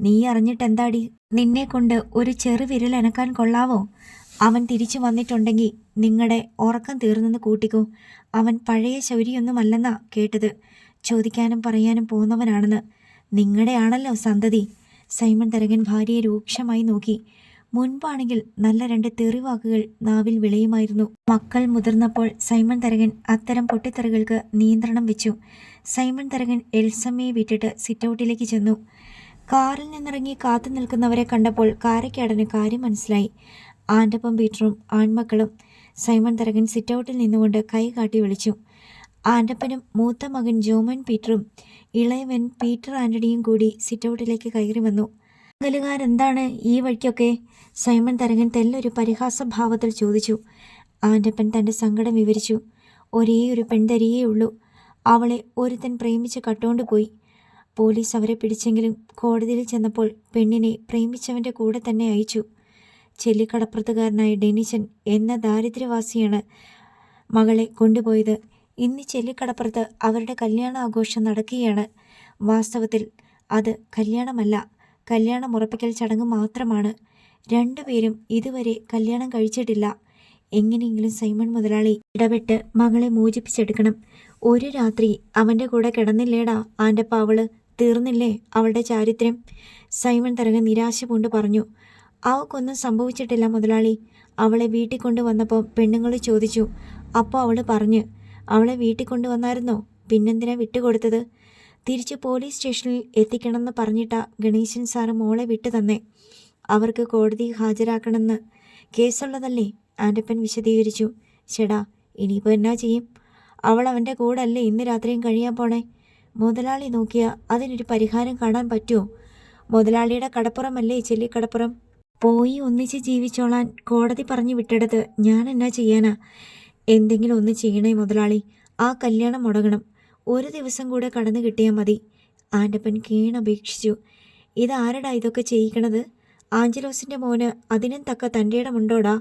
നീ അറിഞ്ഞിട്ടെന്താടി? നിന്നെ കൊണ്ട് ഒരു ചെറു വിരൽ അനക്കാൻ കൊള്ളാവോ? അവൻ തിരിച്ചു വന്നിട്ടുണ്ടെങ്കിൽ നിങ്ങളുടെ ഉറക്കം തീർന്നെന്ന് കൂട്ടിക്കോ. അവൻ പഴയ ശൗര്യൊന്നുമല്ലെന്നാ കേട്ടത്. ചോദിക്കാനും പറയാനും പോന്നവനാണെന്ന്. നിങ്ങളുടെ ആണല്ലോ സന്തതി. സൈമൺ തരകൻ ഭാര്യയെ രൂക്ഷമായി നോക്കി. മുൻപാണെങ്കിൽ നല്ല 2 തെറിവാക്കുകൾ നാവിൽ വിളയുമായിരുന്നു. മക്കൾ മുതിർന്നപ്പോൾ സൈമൺ തരകൻ അത്തരം പൊട്ടിത്തെറികൾക്ക് നിയന്ത്രണം വെച്ചു. സൈമൺ തരകൻ എൽസമ്മയെ വിട്ടിട്ട് സിറ്റൗട്ടിലേക്ക് ചെന്നു. കാറിൽ നിന്നിറങ്ങി കാത്തു നിൽക്കുന്നവരെ കണ്ടപ്പോൾ കാരക്കാടന് കാര്യം മനസ്സിലായി. ആൻ്റപ്പൻ പീറ്ററും ആൺമക്കളും. സൈമൺ തരകൻ സിറ്റൗട്ടിൽ നിന്നുകൊണ്ട് കൈ കാട്ടി വിളിച്ചു. ആൻ്റപ്പനും മൂത്ത മകൻ ജോമൻ പീറ്ററും ഇളയവൻ പീറ്റർ ആൻ്റണിയും കൂടി സിറ്റൗട്ടിലേക്ക് കയറി വന്നു. മംഗലുകാരെന്താണ് ഈ വഴിക്കൊക്കെ? സൈമൺ തരകൻ തെല്ലൊരു പരിഹാസഭാവത്തിൽ ചോദിച്ചു. ആൻ്റപ്പൻ തൻ്റെ സങ്കടം വിവരിച്ചു. ഒരേ ഒരു പെൺതരിയേ ഉള്ളൂ. അവളെ ഒരുത്തൻ പ്രേമിച്ച് കട്ടുകൊണ്ടുപോയി. പോലീസ് അവരെ പിടിച്ചെങ്കിലും കോടതിയിൽ ചെന്നപ്പോൾ പെണ്ണിനെ പ്രേമിച്ചവൻ്റെ കൂടെ തന്നെ അയച്ചു. ചെല്ലിക്കടപ്പുറത്തുകാരനായ ഡെന്നിച്ചൻ എന്ന ദാരിദ്ര്യവാസിയാണ് മകളെ കൊണ്ടുപോയത്. ഇന്ന് ചെല്ലിക്കടപ്പുറത്ത് അവരുടെ കല്യാണ ആഘോഷം നടക്കുകയാണ്. വാസ്തവത്തിൽ അത് കല്യാണമല്ല, കല്യാണമുറപ്പിക്കൽ ചടങ്ങ് മാത്രമാണ്. രണ്ടുപേരും ഇതുവരെ കല്യാണം കഴിച്ചിട്ടില്ല. എങ്ങനെയെങ്കിലും സൈമൺ മുതലാളി ഇടപെട്ട് മകളെ മോചിപ്പിച്ചെടുക്കണം. ഒരു രാത്രി അവൻ്റെ കൂടെ കിടന്നില്ലേടാ ആൻ്റപ്പ അവള്? തീർന്നില്ലേ അവളുടെ ചാരിത്രം? സൈമൺ തരകൻ നിരാശ കൊണ്ട് പറഞ്ഞു. അവൾക്കൊന്നും സംഭവിച്ചിട്ടില്ല മുതലാളി. അവളെ വീട്ടിൽ കൊണ്ടുവന്നപ്പോൾ പെണ്ണുങ്ങൾ ചോദിച്ചു. അപ്പോൾ അവൾ പറഞ്ഞ്. അവളെ വീട്ടിൽ കൊണ്ടുവന്നായിരുന്നോ? പിന്നെന്തിനാ വിട്ടുകൊടുത്തത്? തിരിച്ച് പോലീസ് സ്റ്റേഷനിൽ എത്തിക്കണമെന്ന് പറഞ്ഞിട്ടാ ഗണേശൻ സാറ് മോളെ വിട്ടു തന്നെ. അവർക്ക് കോടതി ഹാജരാക്കണമെന്ന് കേസുള്ളതല്ലേ? ആൻ്റപ്പൻ വിശദീകരിച്ചു. ചേടാ, ഇനിയിപ്പോൾ എന്നാ ചെയ്യും? അവൾ അവൻ്റെ കൂടെ അല്ലേ ഇന്ന് രാത്രിയും കഴിയാൻ പോണേ. മുതലാളി നോക്കിയാൽ അതിനൊരു പരിഹാരം കാണാൻ പറ്റുമോ? മുതലാളിയുടെ കടപ്പുറമല്ലേ ചെല്ലിക്കടപ്പുറം. പോയി ഒന്നിച്ച് ജീവിച്ചോളാൻ കോടതി പറഞ്ഞു വിട്ടെടുത്ത് ഞാൻ എന്നാ ചെയ്യാനാ? എന്തെങ്കിലും ഒന്ന് ചെയ്യണേ മുതലാളി. ആ കല്യാണം മുടങ്ങണം. ഒരു ദിവസം കൂടെ കടന്നു കിട്ടിയാൽ മതി. ആൻ്റപ്പൻ കീണപേക്ഷിച്ചു. ഇതാരടാ ഇതൊക്കെ ചെയ്യിക്കണത്? ആഞ്ചലോസിൻ്റെ മോന് അതിനും തക്ക തൻ്റെ ഇടമുണ്ടോടാ?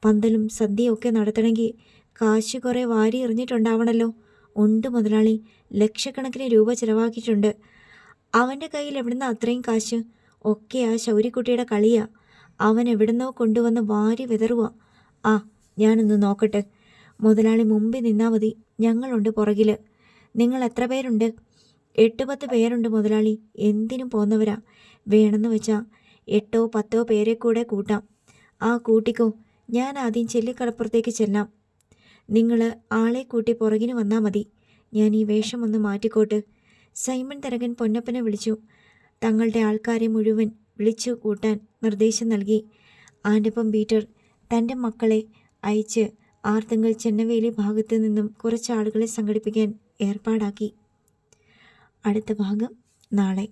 പന്തലും സദ്യയൊക്കെ നടത്തണമെങ്കിൽ കാശ് കുറേ വാരി എറിഞ്ഞിട്ടുണ്ടാവണല്ലോ. ഉണ്ട് മുതലാളി, ലക്ഷക്കണക്കിന് രൂപ ചിലവാക്കിയിട്ടുണ്ട്. അവൻ്റെ കയ്യിൽ എവിടുന്ന അത്രയും കാശ്? ഒക്കെ ആ ശൗര്യക്കുട്ടിയുടെ കളിയാ. അവൻ എവിടുന്നോ കൊണ്ടുവന്ന് വാരി വിതറുക. ആ, ഞാനൊന്ന് നോക്കട്ടെ. മുതലാളി മുമ്പിൽ നിന്നാൽ മതി, ഞങ്ങളുണ്ട് പുറകിൽ. നിങ്ങൾ എത്ര പേരുണ്ട്? 8-10 പേരുണ്ട് മുതലാളി. എന്തിനും പോന്നവരാ. വേണമെന്ന് വെച്ചാൽ 8-10 പേരെ കൂടെ കൂട്ടാം. ആ, കൂട്ടിക്കോ. ഞാൻ ആദ്യം ചെല്ലിക്കടപ്പുറത്തേക്ക് ചെല്ലാം. നിങ്ങൾ ആളെ കൂട്ടി പുറകിന് വന്നാൽ മതി. ഞാൻ ഈ വേഷം ഒന്ന് മാറ്റിക്കോട്ട്. സൈമൺ തരകൻ പൊന്നപ്പനെ വിളിച്ചു. തങ്ങളുടെ ആൾക്കാരെ മുഴുവൻ വിളിച്ചു കൂട്ടാൻ നിർദ്ദേശം നൽകി. ആൻ്റപ്പം പീറ്റർ തൻ്റെ മക്കളെ അയച്ച് ആർത്തങ്കൽ ചെന്നവേലി ഭാഗത്തു നിന്നും കുറച്ച് ആളുകളെ സംഘടിപ്പിക്കാൻ ഏർപ്പാടാക്കി. അടുത്ത ഭാഗം നാളെ.